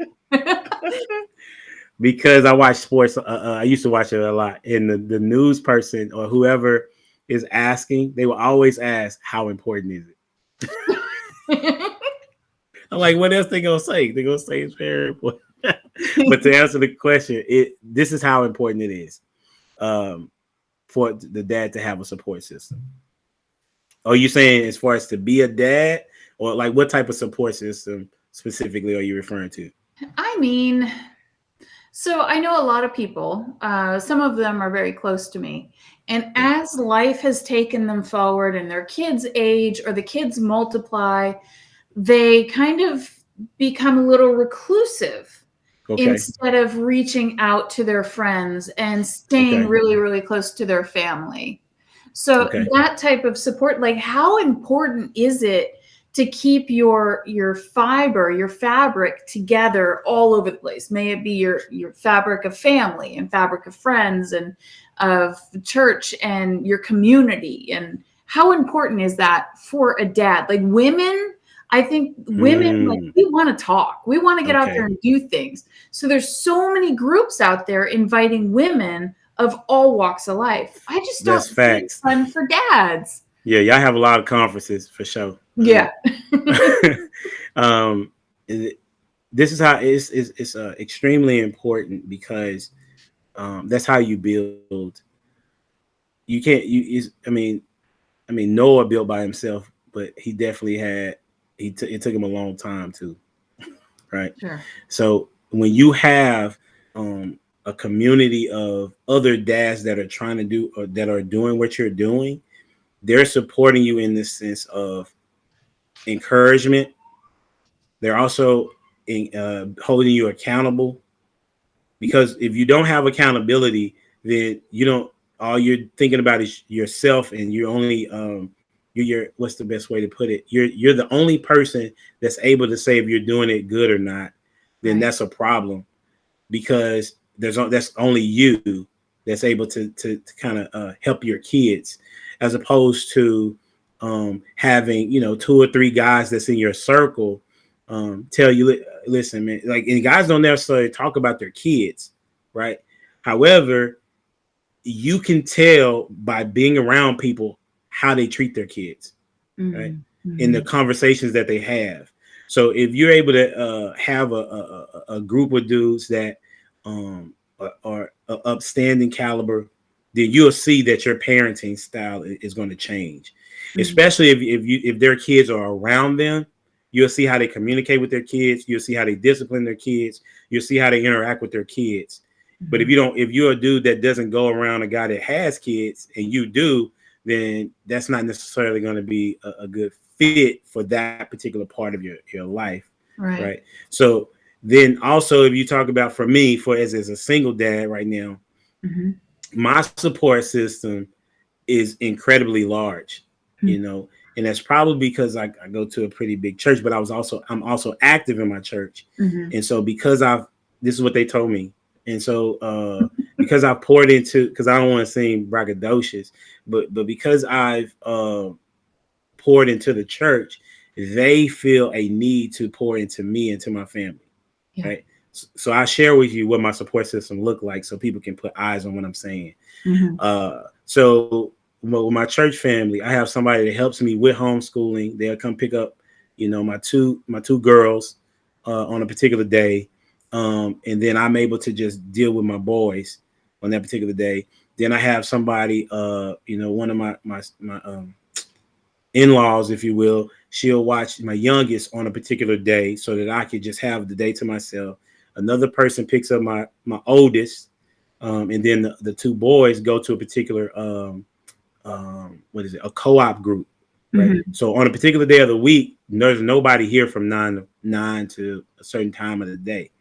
B: Because I watch sports. I used to watch it a lot. And the news person or whoever is asking, they will always ask, how important is it? I'm like, what else they going to say? They're going to say it's very important. But to answer the question, this is how important it is for the dad to have a support system. Are you saying as far as to be a dad, or like what type of support system specifically are you referring to?
A: I mean, so I know a lot of people, some of them are very close to me. And as life has taken them forward and their kids age or the kids multiply, they kind of become a little reclusive instead of reaching out to their friends and staying really, really close to their family. So that type of support, like how important is it to keep your fiber, your fabric together all over the place? May it be your fabric of family and fabric of friends and of church and your community. And how important is that for a dad? Like women, I think women, like, we want to talk. We want to get out there and do things. So there's so many groups out there inviting women of all walks of life. I just don't think it's fun for dads.
B: Yeah, y'all have a lot of conferences for sure.
A: Yeah.
B: This is how it's extremely important because that's how you build. You can't. I mean, Noah built by himself, but he definitely had. It took him a long time too, right?
A: Sure.
B: So when you have a community of other dads that are trying to do or that are doing what you're doing, they're supporting you in the sense of encouragement. They're also holding you accountable, because if you don't have accountability, then all you're thinking about is yourself, and you're only you're what's the best way to put it? You're the only person that's able to say if you're doing it good or not. Then that's a problem, because that's only you that's able to kind of help your kids, as opposed to having 2 or 3 guys that's in your circle tell you, listen, man, like, and guys don't necessarily talk about their kids, right? However, you can tell by being around people how they treat their kids, right? In the conversations that they have. So if you're able to have a group of dudes that are upstanding caliber, then you'll see that your parenting style is going to change. Especially if their kids are around them, you'll see how they communicate with their kids. You'll see how they discipline their kids. You'll see how they interact with their kids. But if you're a dude that doesn't go around a guy that has kids, and you do, then that's not necessarily going to be a good fit for that particular part of your life, right? So then also, if you talk about, for me, as a single dad right now, my support system is incredibly large, and that's probably because I go to a pretty big church, but I'm also active in my church, and so this is what they told me, and so because I've poured into, because I don't want to seem braggadocious, but because I've poured into the church, they feel a need to pour into me and to my family, right? So I share with you what my support system look like, so people can put eyes on what I'm saying. So with my church family, I have somebody that helps me with homeschooling. They'll come pick up, my two girls on a particular day, and then I'm able to just deal with my boys on that particular day. Then I have somebody, one of my in-laws, if you will, she'll watch my youngest on a particular day so that I could just have the day to myself. Another person picks up my oldest, and then the two boys go to a particular a co-op group, right? So on a particular day of the week, there's nobody here from 9 to a certain time of the day,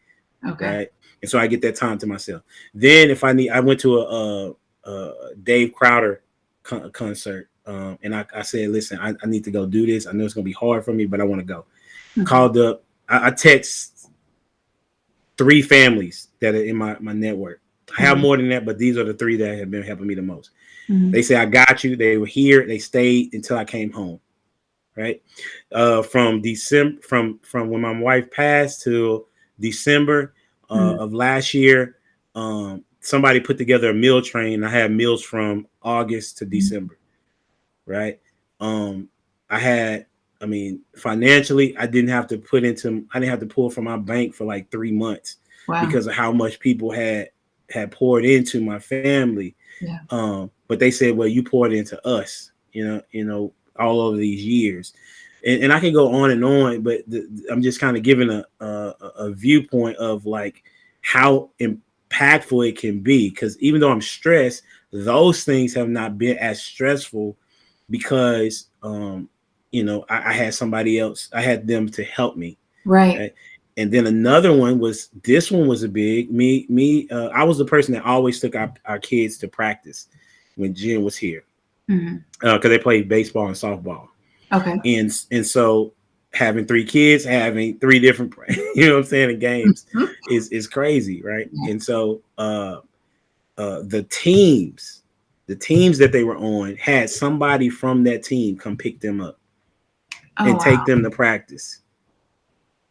B: right? And so I get that time to myself. Then if I went to a Dave Crowder concert, and I said, listen, I need to go do this. I know it's gonna be hard for me, but I want to go. Called up, I text 3 families that are in my network. I have more than that, but these are the 3 that have been helping me the most. They say, I got you. They were here. They stayed until I came home, right? From December, from when my wife passed till December of last year, somebody put together a meal train. I had meals from August to December, right? Financially, I didn't have to pull from my bank for like 3 months because of how much people had poured into my family. But they said, well, you poured into us, all over these years. And I can go on and on, but I'm just kind of giving a viewpoint of like how impactful it can be. Because even though I'm stressed, those things have not been as stressful because, I had somebody else. I had them to help me. Right. And then another one was, this one was a big, I was the person that always took our kids to practice when Jen was here. Because they played baseball and softball. And so having 3 kids, having 3 different, in games is crazy, right? And so the teams that they were on had somebody from that team come pick them up and take them to practice,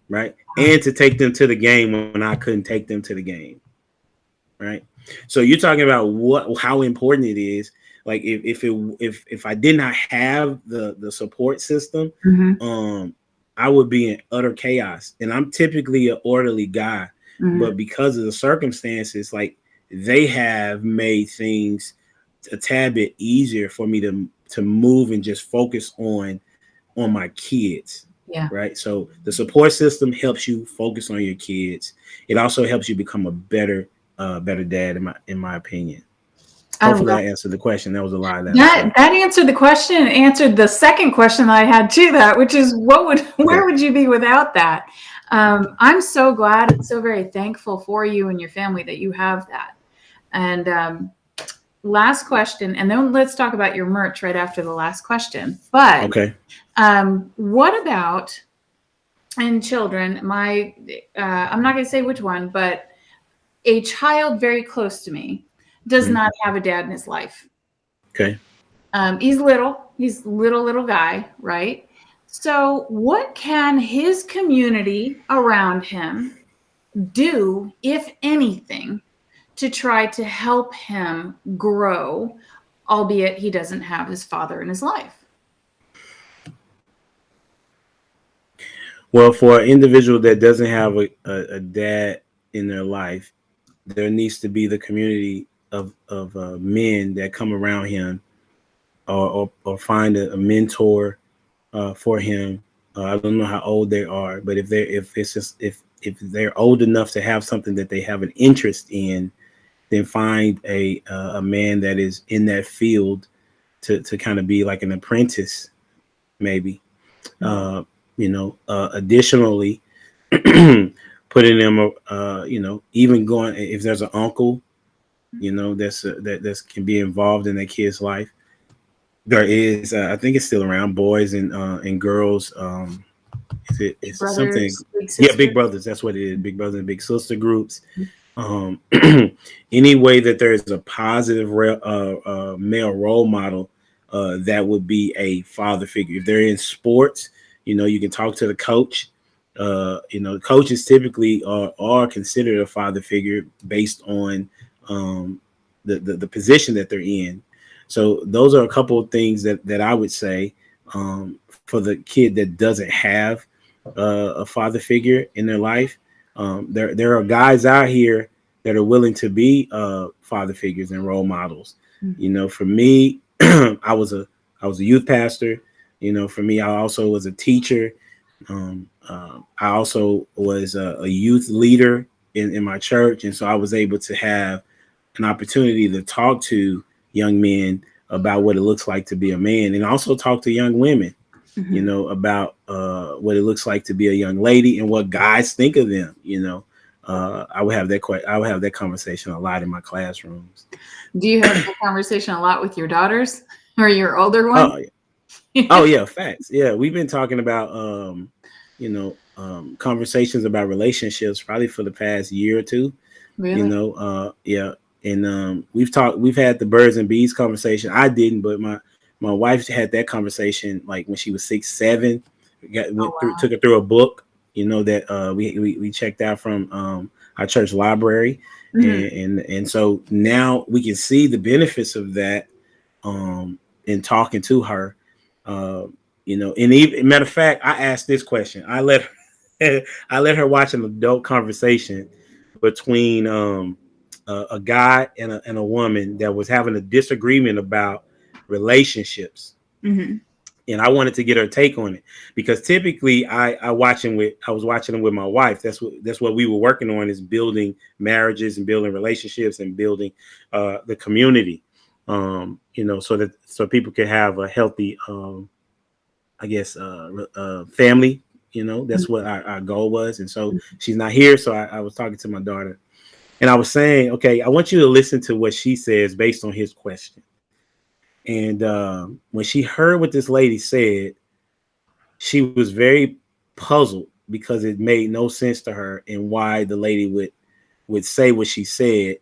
B: right? And to take them to the game when I couldn't take them to the game, right? So you're talking about how important it is. Like if I did not have the support system, I would be in utter chaos. And I'm typically an orderly guy, but because of the circumstances, like they have made things a tad bit easier for me to move and just focus on my kids. Right. So the support system helps you focus on your kids. It also helps you become a better dad, in my opinion. Hopefully I answered the question. That was a lot of that.
A: That answered the question and answered the second question I had to that, which is where would you be without that? I'm so glad and so very thankful for you and your family that you have that. And last question, and then let's talk about your merch right after the last question. But what about, and children, I'm not going to say which one, but a child very close to me does not have a dad in his life. He's little guy, right? So what can his community around him do, if anything, to try to help him grow, albeit he doesn't have his father in his life?
B: Well, for an individual that doesn't have a dad in their life, there needs to be the community of men that come around him, or find a mentor for him. I don't know how old they are, but if they're old enough to have something that they have an interest in, then find a man that is in that field to kind of be like an apprentice, maybe. Uh, Additionally, putting them, even going, if there's an uncle, that can be involved in that kid's life. There is, I think it's still around, boys and girls.
A: Big
B: Is it something?
A: brothers, big
B: Yeah,
A: sisters.
B: big brothers. That's what it is. Big brothers and big sister groups. Um, any way that there is a positive male role model, that would be a father figure. If they're in sports, you can talk to the coach. Coaches typically are considered a father figure based on the position that they're in. So those are a couple of things that I would say, for the kid that doesn't have a father figure in their life. There are guys out here that are willing to be father figures and role models. For me, I was a youth pastor. For me, I also was a teacher. I also was a youth leader in my church, and so I was able to have an opportunity to talk to young men about what it looks like to be a man, and also talk to young women, about what it looks like to be a young lady and what guys think of them. I would have that conversation a lot in my classrooms.
A: Do you have that conversation a lot with your daughters or your older one?
B: Oh, oh yeah, facts. Yeah, we've been talking about conversations about relationships probably for the past year or two.
A: Really?
B: Yeah, and we've had the birds and bees conversation. I didn't, but my wife had that conversation like when she was 6, 7. Took her through a book, that we checked out from our church library, and so now we can see the benefits of that, in talking to her. And even matter of fact, I asked this question. I let her watch an adult conversation between a guy and a woman that was having a disagreement about relationships. And I wanted to get her take on it, because typically I was watching them with my wife. That's what we were working on, is building marriages and building relationships and building the community, so people can have a healthy, I guess, family. That's what our goal was. And so she's not here, so I was talking to my daughter, and I was saying, okay, I want you to listen to what she says based on his question. And when she heard what this lady said, she was very puzzled, because it made no sense to her, and why the lady would say what she said,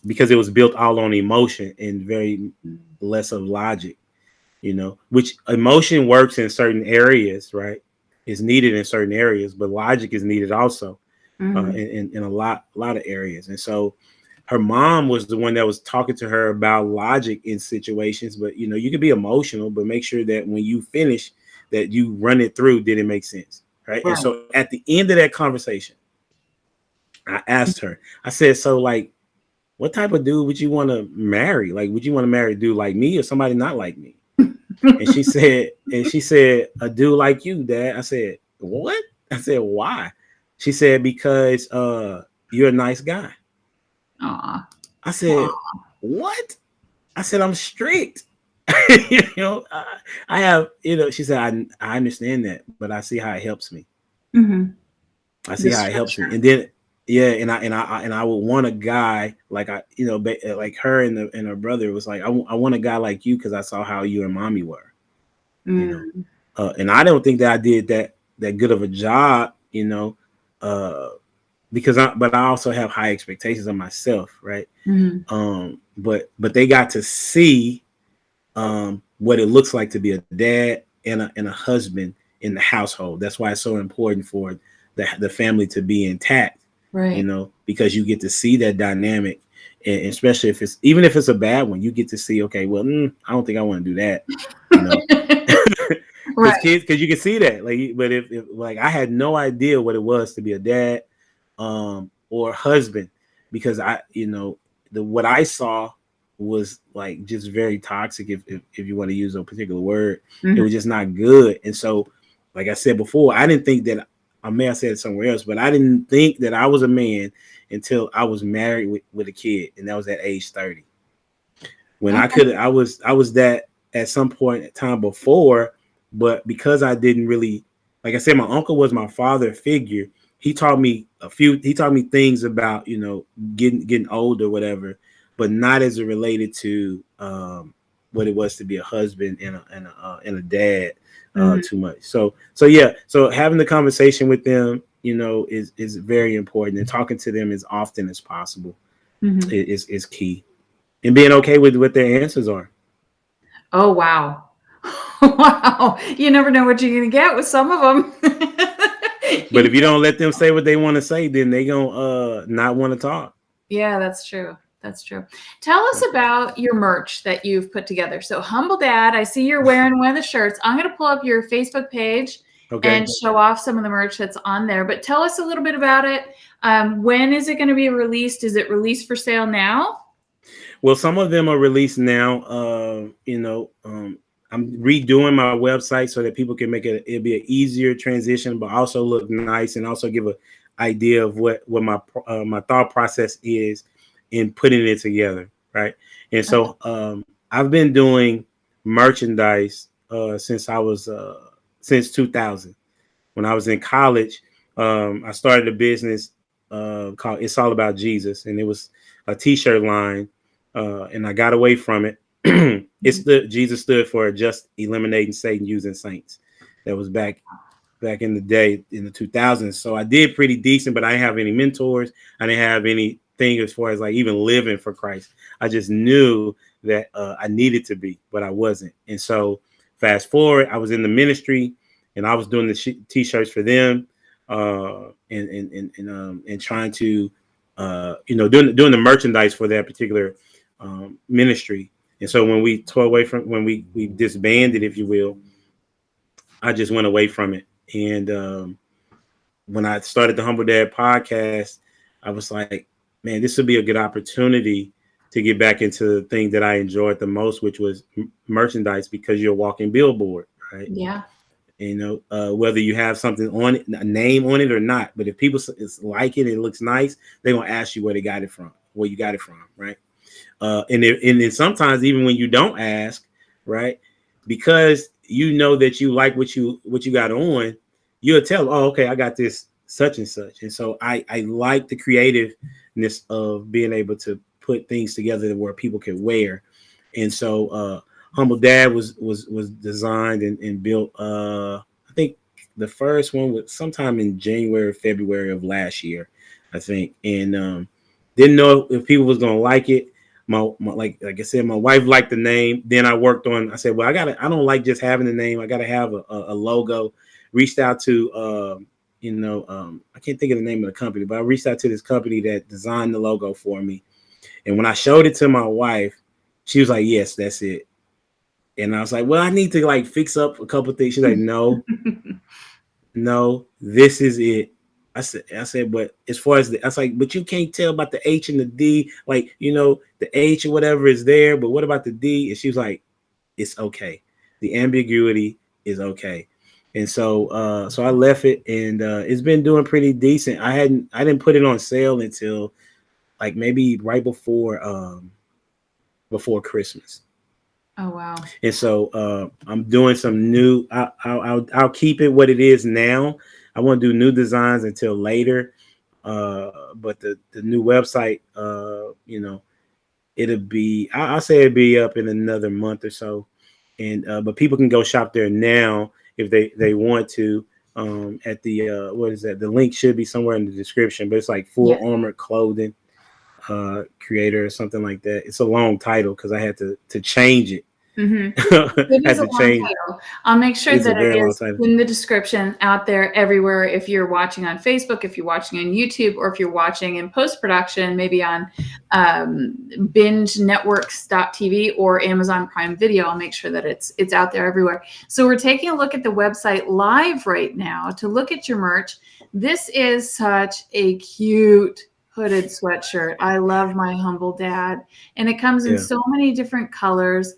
B: because it was built all on emotion and very less of logic. Which emotion works in certain areas, right? Is needed in certain areas, but logic is needed also in a lot of areas. And so her mom was the one that was talking to her about logic in situations, but you can be emotional, but make sure that when you finish, that you run it through. Did it make sense? Right. And so at the end of that conversation, I asked her, I said, so like, what type of dude would you want to marry? Like, would you want to marry a dude like me or somebody not like me? And she said, a dude like you, Dad. I said, what? I said, why? She said, because you're a nice guy.
A: Aww.
B: I said, what? I said, I'm strict. I have, she said, I understand that, but I see how it helps me. I see how it helps me. And then, yeah, and I would want a guy like like her and her brother was like, I want a guy like you, because I saw how you and mommy were, and I don't think that I did that good of a job, because but I also have high expectations of myself, right? But they got to see what it looks like to be a dad and a husband in the household. That's why it's so important for the family to be intact.
A: Right.
B: because you get to see that dynamic, and especially even if it's a bad one, you get to see, okay, well, I don't think I want to do that, you know,
A: Right.
B: because you can see that, like, but if like I had no idea what it was to be a dad, or husband, because what I saw was like just very toxic, if you want to use a particular word. It
A: Mhm.
B: was just not good. And so, like I said before, I didn't think that, I may have said it somewhere else, but I didn't think that I was a man until I was married with a kid, and that was at age 30. When I was that at some point in time before, but because I didn't really, like I said, my uncle was my father figure. He taught me things about, getting older, whatever, but not as it related to what it was to be a husband and a dad,
A: Mhm.
B: too much. So yeah, so having the conversation with them, is very important, and talking to them as often as possible
A: Mhm.
B: is key, and being okay with what their answers are.
A: Oh, wow. Wow. You never know what you're going to get with some of them.
B: But if you don't let them say what they want to say, then they gonna not want to talk.
A: Yeah, that's true. That's true. Tell us
B: So,
A: about your merch that you've put together. So, Humble Dad, I see you're wearing one of the shirts. I'm going to pull up your Facebook page and
B: okay.
A: show off some of the merch that's on there. But tell us a little bit about it. When is it going to be released? Is it released for sale now?
B: Well, some of them are released now. I'm redoing my website so that people can it'll be an easier transition, but also look nice, and also give a idea of what my thought process is in putting it together, right? And
A: Okay.
B: so I've been doing merchandise since 2000. When I was in college, I started a business called It's All About Jesus, and it was a T-shirt line, and I got away from it. Jesus stood for just eliminating Satan using saints. That was back in the day in the 2000s. So I did pretty decent, but I didn't have any mentors. I didn't have anything as far as like even living for Christ. I just knew that I needed to be, but I wasn't. And so fast forward, I was in the ministry, and I was doing the t-shirts for them, and trying to, doing the merchandise for that particular ministry. And so when we tore away from, when we disbanded, if you will, I just went away from it. And when I started the Humble Dad podcast, I was like, man, this would be a good opportunity to get back into the thing that I enjoyed the most, which was merchandise, because you're a walking billboard, right?
A: Yeah.
B: Whether you have something on it, a name on it or not, but if people like it, it looks nice, they're gonna ask you where they got it from, where you got it from, right? And then sometimes even when you don't ask, right, because you know that you like what you got on, you'll tell, oh, okay, I got this such and such. And so I like the creativeness of being able to put things together where people can wear. And so Humble Dad was designed and built. I think the first one was sometime in January, February of last year, I think, and didn't know if people was gonna like it. My like I said, my wife liked the name. Then I said, well, I don't like just having the name. I gotta have a logo. Reached out to I can't think of the name of the company, but I reached out to this company that designed the logo for me. And when I showed it to my wife, she was like, yes, that's it. And I was like, well, I need to like fix up a couple things. She's like, no, this is it. I said, but as far as I was like, but you can't tell about the H and the D, like, the H or whatever is there, but what about the D? And she was like, it's okay. The ambiguity is okay. And so I left it, and it's been doing pretty decent. I didn't put it on sale until like maybe right before Christmas.
A: Oh, wow.
B: And so I'm doing some new. I'll keep it what it is now. I won't do new designs until later. But the new website, it'll be. I'll say it'll be up in another month or so. And but people can go shop there now if they want to. At the what is that? The link should be somewhere in the description. But it's like
A: Yeah.
B: Full Armored Clothing Creator or something like that. It's a long title because I had to change it
A: Mm-hmm.
B: I
A: It is
B: had
A: a
B: to
A: long
B: change.
A: title. I'll make sure
B: It's a
A: that it
B: very long
A: is
B: title.
A: in the description out there everywhere. If you're watching on Facebook, if you're watching on YouTube, or if you're watching in post-production, maybe on Binge Networks.tv or Amazon Prime Video, I'll make sure that it's out there everywhere. So we're taking a look at the website live right now to look at your merch. This is such a cute hooded sweatshirt. I love my Humble Dad, and it comes in
B: Yeah,
A: so many different colors.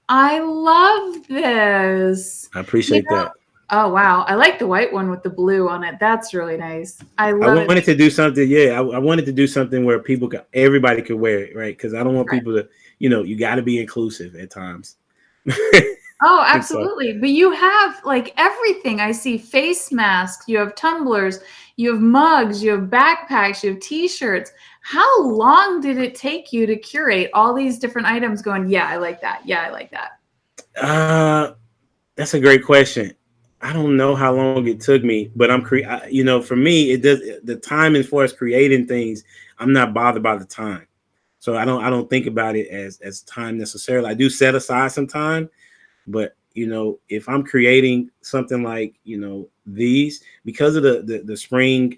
A: I love this.
B: I
A: You
B: appreciate
A: know,
B: that.
A: oh wow, I like the white one with the blue on it. That's really nice. I
B: I
A: love it.
B: wanted to do something. Yeah, I wanted to do something where everybody could wear it, right? Because I don't want
A: Right.
B: people to, you got to be inclusive at times.
A: Oh,
B: And so,
A: absolutely. But you have like everything. I see face masks, you have tumblers, you have mugs, you have backpacks, you have t-shirts. How long did it take you to curate all these different items going, yeah, I like that. Yeah, I like that.
B: that's a great question. I don't know how long it took me, but for me, it does the time as far as creating things. I'm not bothered by the time, so I don't think about it as time necessarily. I do set aside some time, but if I'm creating something like these, because of the spring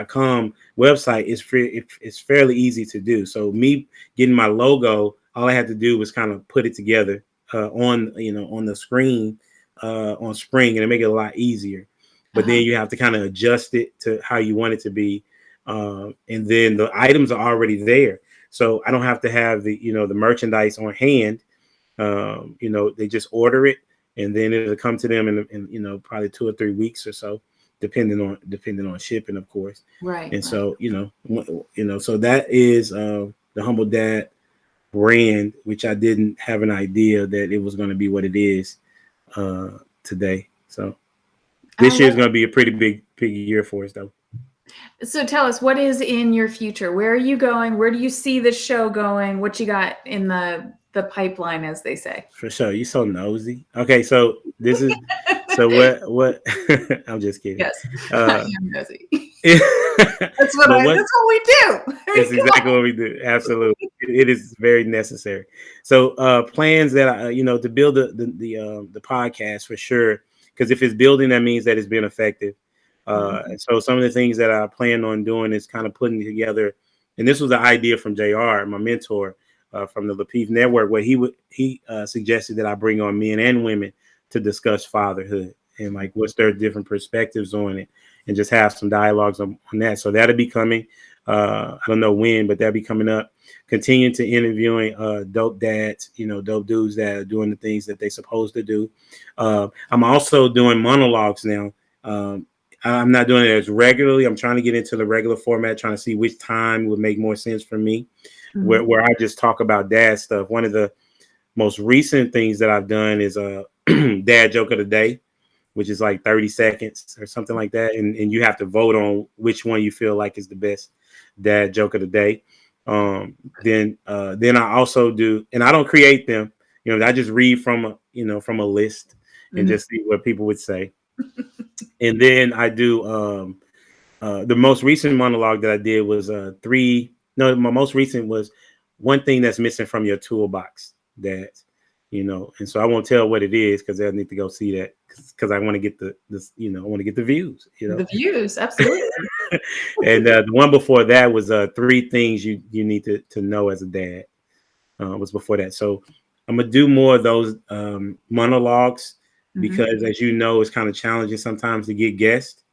B: .com website is free, it's fairly easy to do. So me getting my logo, all I had to do was kind of put it together on the screen on Spring, and it make it a lot easier. But then you have to kind of adjust it to how you want it to be, and then the items are already there, so I don't have to have the merchandise on hand. They just order it, and then it'll come to them in probably 2 or 3 weeks or so, depending on shipping, of course.
A: Right,
B: And
A: right.
B: so so that is the Humble Dad brand, which I didn't have an idea that it was going to be what it is today. So
A: I
B: this year is
A: love
B: going to be a pretty big year for us, though.
A: it. So tell us, what is in your future? Where are you going? Where do you see the show going? What you got in the pipeline, as they say?
B: For sure. You so nosy. Okay, so this is so what I'm just kidding.
A: Yes, I
B: Uh
A: am nosy.
B: but
A: That's what we do. I
B: it's
A: mean, come
B: exactly
A: on.
B: what we do. Absolutely. It is very necessary. So plans that to build the podcast for sure, because if it's building, that means that it's been effective. And so some of the things that I plan on doing is kind of putting together, and this was the idea from JR, my mentor, from the Ep8 Network, where he suggested that I bring on men and women to discuss fatherhood and like what's their different perspectives on it, and just have some dialogues on that. So that'll be coming. I don't know when, but that'll be coming up. Continuing to interviewing dope dads, dope dudes that are doing the things that they're supposed to do. I'm also doing monologues now. I'm not doing it as regularly. I'm trying to get into the regular format, trying to see which time would make more sense for me, where I just talk about dad stuff. One of the most recent things that I've done is a dad joke of the day, which is like 30 seconds or something like that. And you have to vote on which one you feel like is the best dad joke of the day. Then I also do, and I don't create them, I just read from a list and just see what people would say. And then I do, the most recent monologue that I did was my most recent was one thing that's missing from your toolbox, dads. And so I won't tell what it is because they'll need to go see that because I want to get I want to get the views,
A: The views, absolutely.
B: And the one before that was 3 things you need to know as a dad. Was before that. So I'm gonna do more of those monologues because, as you know, it's kind of challenging sometimes to get guests.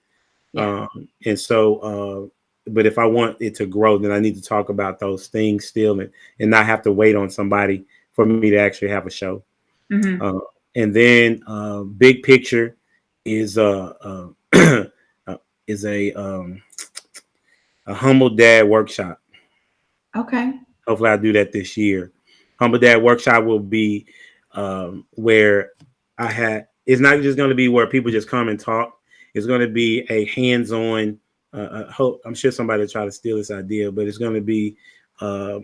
A: Yeah.
B: And so, but if I want it to grow, then I need to talk about those things still and not have to wait on somebody for me to actually have a show. And then big picture is is a Humble Dad workshop.
A: Okay.
B: Hopefully I'll do that this year. Humble Dad workshop will be where it's not just going to be where people just come and talk. It's going to be a hands-on. I'm sure somebody will try to steal this idea, but it's going to be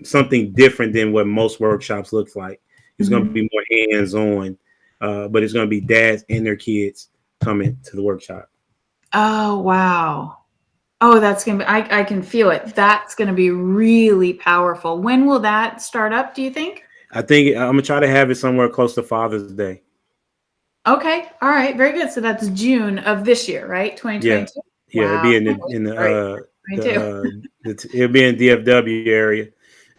B: something different than what most workshops look like. It's going to be more hands-on, but it's going to be dads and their kids coming to the workshop.
A: Oh, wow. Oh, that's going to be, I can feel it. That's going to be really powerful. When will that start up, do you think?
B: I think I'm gonna try to have it somewhere close to Father's Day.
A: Okay. All right. Very good. So that's June of this year, right?
B: Yeah,
A: 2022.
B: yeah, it'll
A: Wow.
B: be in
A: All right. 22.
B: it'll be in DFW area,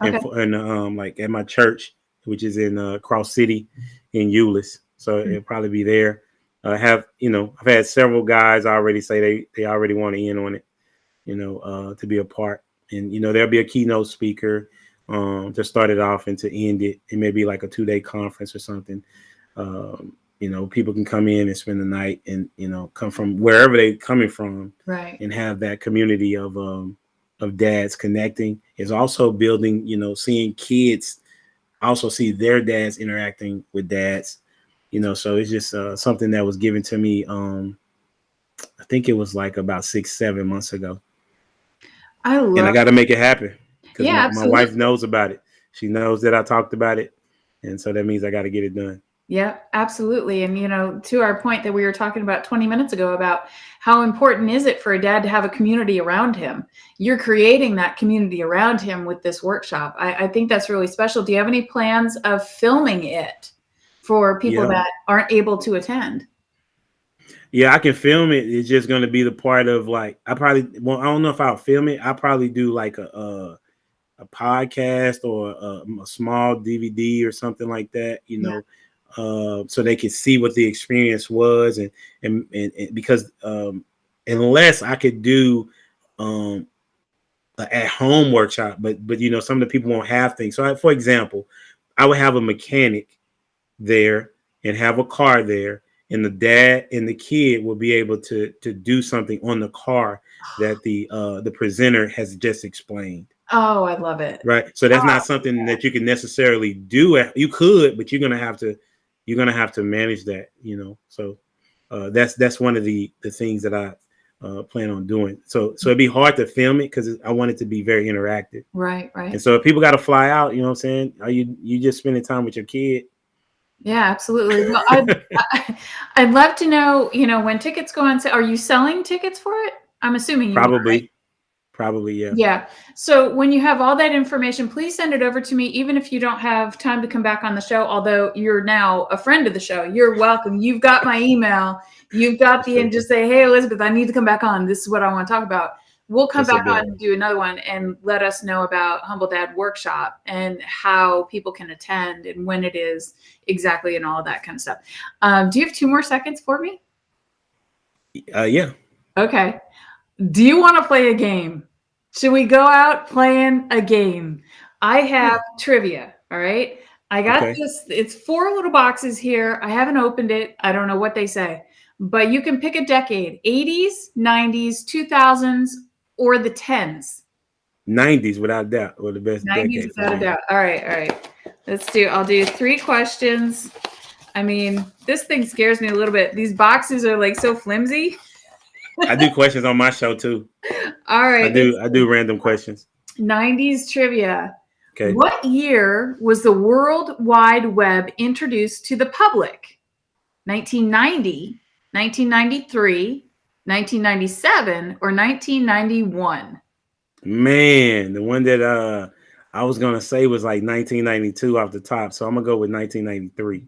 B: and
A: Okay.
B: like at my church, which is in Cross City, in Euless. So it'll probably be there. I've had several guys already say they already want to in on it, to be a part, and there'll be a keynote speaker, to start it off and to end it. It may be like a 2-day conference or something. People can come in and spend the night and, come from wherever they're coming from,
A: Right.
B: and have that community of dads connecting. It's also building, seeing kids also see their dads interacting with dads, so it's just something that was given to me. I think it was like about 6-7 months ago,
A: I
B: and I
A: love
B: got to make it happen because
A: Yeah,
B: my wife
A: absolutely.
B: knows about it. She knows that I talked about it. And so that means I got to get it done.
A: Yeah, absolutely. And, to our point that we were talking about 20 minutes ago about how important is it for a dad to have a community around him? You're creating that community around him with this workshop. I think that's really special. Do you have any plans of filming it for people
B: Yeah.
A: that aren't able to attend?
B: Yeah, I can film it. It's just going to be the part of like, I don't know if I'll film it. I'll probably do like a podcast or a small DVD or something like that,
A: Yeah.
B: So they can see what the experience was. And because unless I could do an at home workshop, but some of the people won't have things. So for example, I would have a mechanic there and have a car there, and the dad and the kid will be able to do something on the car that the presenter has just explained.
A: Oh, I love it.
B: Right. So that's not something that you can necessarily do. You could, but you're gonna have to manage that, So that's one of the things that I plan on doing. So it'd be hard to film it because I want it to be very interactive.
A: Right.
B: And so if people got to fly out, you know what I'm saying? Are you just spending time with your kid?
A: Yeah, absolutely. Well, I'd love to know, when tickets go on sale, are you selling tickets for it? I'm assuming you are, right?
B: Probably, yeah.
A: Yeah. So when you have all that information, please send it over to me, even if you don't have time to come back on the show, although you're now a friend of the show. You're welcome. You've got my email. You've got and just say, hey, Elizabeth, I need to come back on. This is what I want to talk about. We'll come back on and do another one and let us know about Humble Dad Workshop and how people can attend and when it is exactly and all of that kind of stuff. Do you have 2 more seconds for me?
B: Yeah.
A: Okay. Do you want to play a game? Should we go out playing a game? I have trivia. All right. I got this. It's 4 little boxes here. I haven't opened it. I don't know what they say, but you can pick a decade: 80s, 90s, 2000s, or the 10s.
B: 90s without doubt, or the best
A: 90s
B: decade.
A: without a doubt. All right. I'll do 3 questions. I mean, this thing scares me a little bit. These boxes are like so flimsy.
B: I do questions on my show too.
A: All right.
B: I do random questions.
A: 90s trivia.
B: Okay.
A: What year was the World Wide Web introduced to the public? 1990, 1993, 1997, or 1991?
B: Man, the one that I was gonna say was like 1992 off the top, so I'm gonna go with 1993.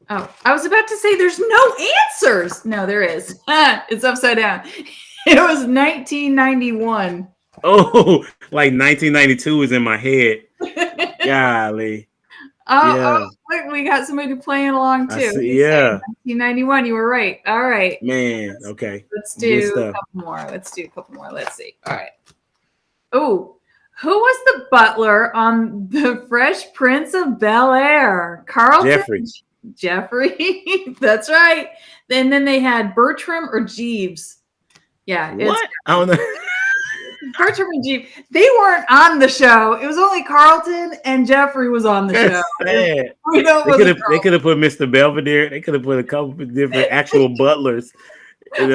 A: Oh, I was about to say there's no answers. No, there is. It's upside down. It was 1991.
B: Oh, like 1992 is in my head. Golly.
A: Oh, look, we got somebody playing along too.
B: Yeah.
A: 1991. You were right. All right.
B: Man. Okay.
A: Let's do a couple more. Let's see. All right. Oh, who was the butler on The Fresh Prince of Bel-Air? Carlton? Jeffrey. That's right. And then they had Bertram or Jeeves. Yeah.
B: What? I don't know.
A: Bertram and Jeeves. They weren't on the show. It was only Carlton and Jeffrey was on the show.
B: Sad.
A: We know
B: they could have put Mr. Belvedere. They could have put a couple of different actual butlers.
A: I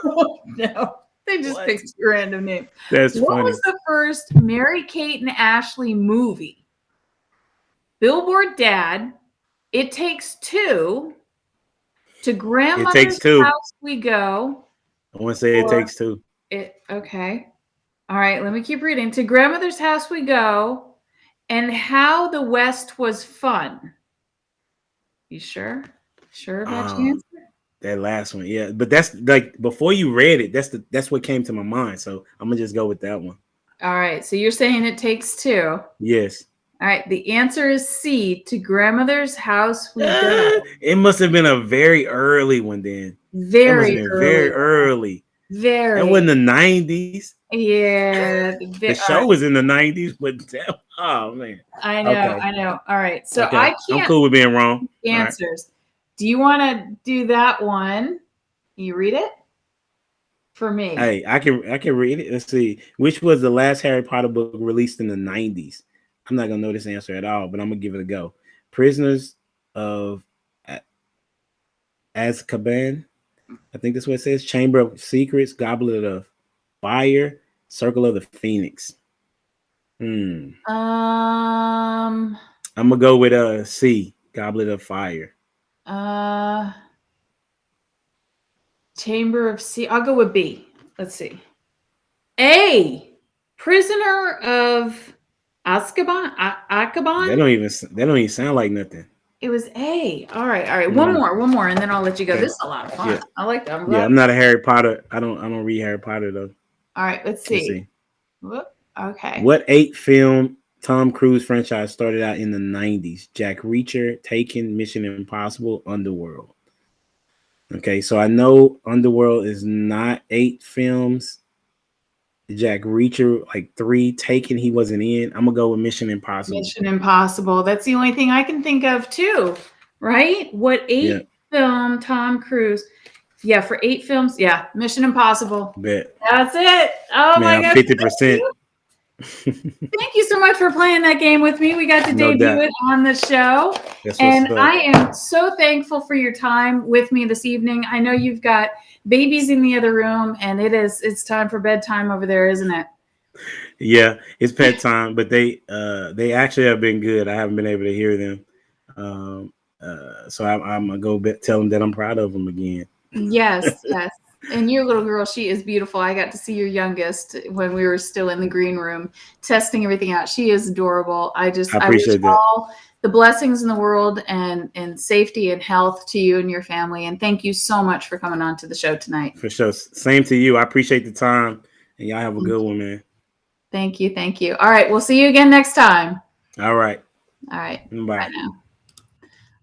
A: don't know. They just picked random names.
B: That's
A: what
B: funny.
A: Was the first Mary-Kate and Ashley movie? Billboard Dad, It Takes Two, To Grandmother's House We Go.
B: I want to say It Takes Two.
A: Okay. All right, let me keep reading. To Grandmother's House We Go, And how the West was fun. You sure? Sure about your answer?
B: That last one, yeah. But that's like before you read it, that's what came to my mind. So I'm gonna just go with that one.
A: All right. So you're saying It Takes Two.
B: Yes.
A: All right. The answer is C. To Grandmother's House We Go.
B: It must have been a very early one then. That must have
A: Very
B: been
A: early.
B: very early.
A: Very.
B: That wasn't the 90s.
A: Yeah.
B: The show was in the 90s, but oh man.
A: I know.
B: Okay.
A: I know. All right. So
B: Okay.
A: I can't.
B: I'm cool with being wrong.
A: Answers. Do you want to do that one? You read it for me.
B: Hey, I can read it. Let's see. Which was the last Harry Potter book released in the 90s? I'm not gonna know this answer at all, but I'm gonna give it a go. Prisoners of Azkaban. I think that's what it says. Chamber of Secrets, Goblet of Fire, Circle of the Phoenix. I'm gonna go with C, Goblet of Fire.
A: Chamber of Sea. I'll go with B. Let's see. A, Prisoner of Azkaban.
B: That don't even sound like nothing.
A: It was A. All right. One more, and then I'll let you go. Okay. This is a lot of fun.
B: Yeah.
A: I like that.
B: I'm not a Harry Potter. I don't read Harry Potter though.
A: All right, let's see. Okay.
B: What 8-film Tom Cruise franchise started out in the 90s? Jack Reacher, Taken, Mission Impossible, Underworld. Okay, so I know Underworld is not 8 films. Jack Reacher, like 3. Taken, he wasn't in. I'm gonna go with Mission Impossible.
A: Mission Impossible. That's the only thing I can think of too, right? What 8 film Tom Cruise? Yeah, for 8 films. Yeah, Mission Impossible.
B: Bet.
A: That's it. Oh my God.
B: 50%.
A: Thank you so much for playing that game with me. We got to debut it on the show. And I am so thankful for your time with me this evening. I know you've got babies in the other room, and it's time for bedtime over there, isn't it?
B: Yeah, it's bedtime, but they actually have been good. I haven't been able to hear them. So I'm gonna go tell them that I'm proud of them again.
A: Yes. And your little girl, she is beautiful. I got to see your youngest when we were still in the green room testing everything out. She is adorable. I
B: appreciate that.
A: All the blessings in the world and safety and health to you and your family. And thank you so much for coming on to the show tonight.
B: For sure. Same to you. I appreciate the time, and y'all have a good one, man.
A: Thank you. All right. We'll see you again next time.
B: All right.
A: Bye
B: Bye
A: now.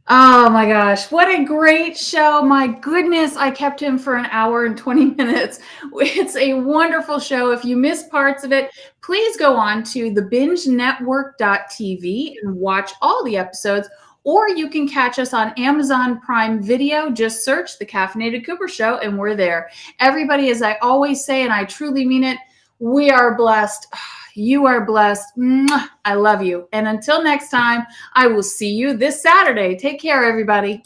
A: Oh my gosh, what a great show. My goodness, I kept him for an hour and 20 minutes. It's a wonderful show. If you missed parts of it, please go on to thebingenetwork.tv and watch all the episodes, or you can catch us on Amazon Prime Video. Just search The Caffeinated Cooper Show and we're there. Everybody, as I always say, and I truly mean it, we are blessed. You are blessed. I love you. And until next time, I will see you this Saturday. Take care, everybody.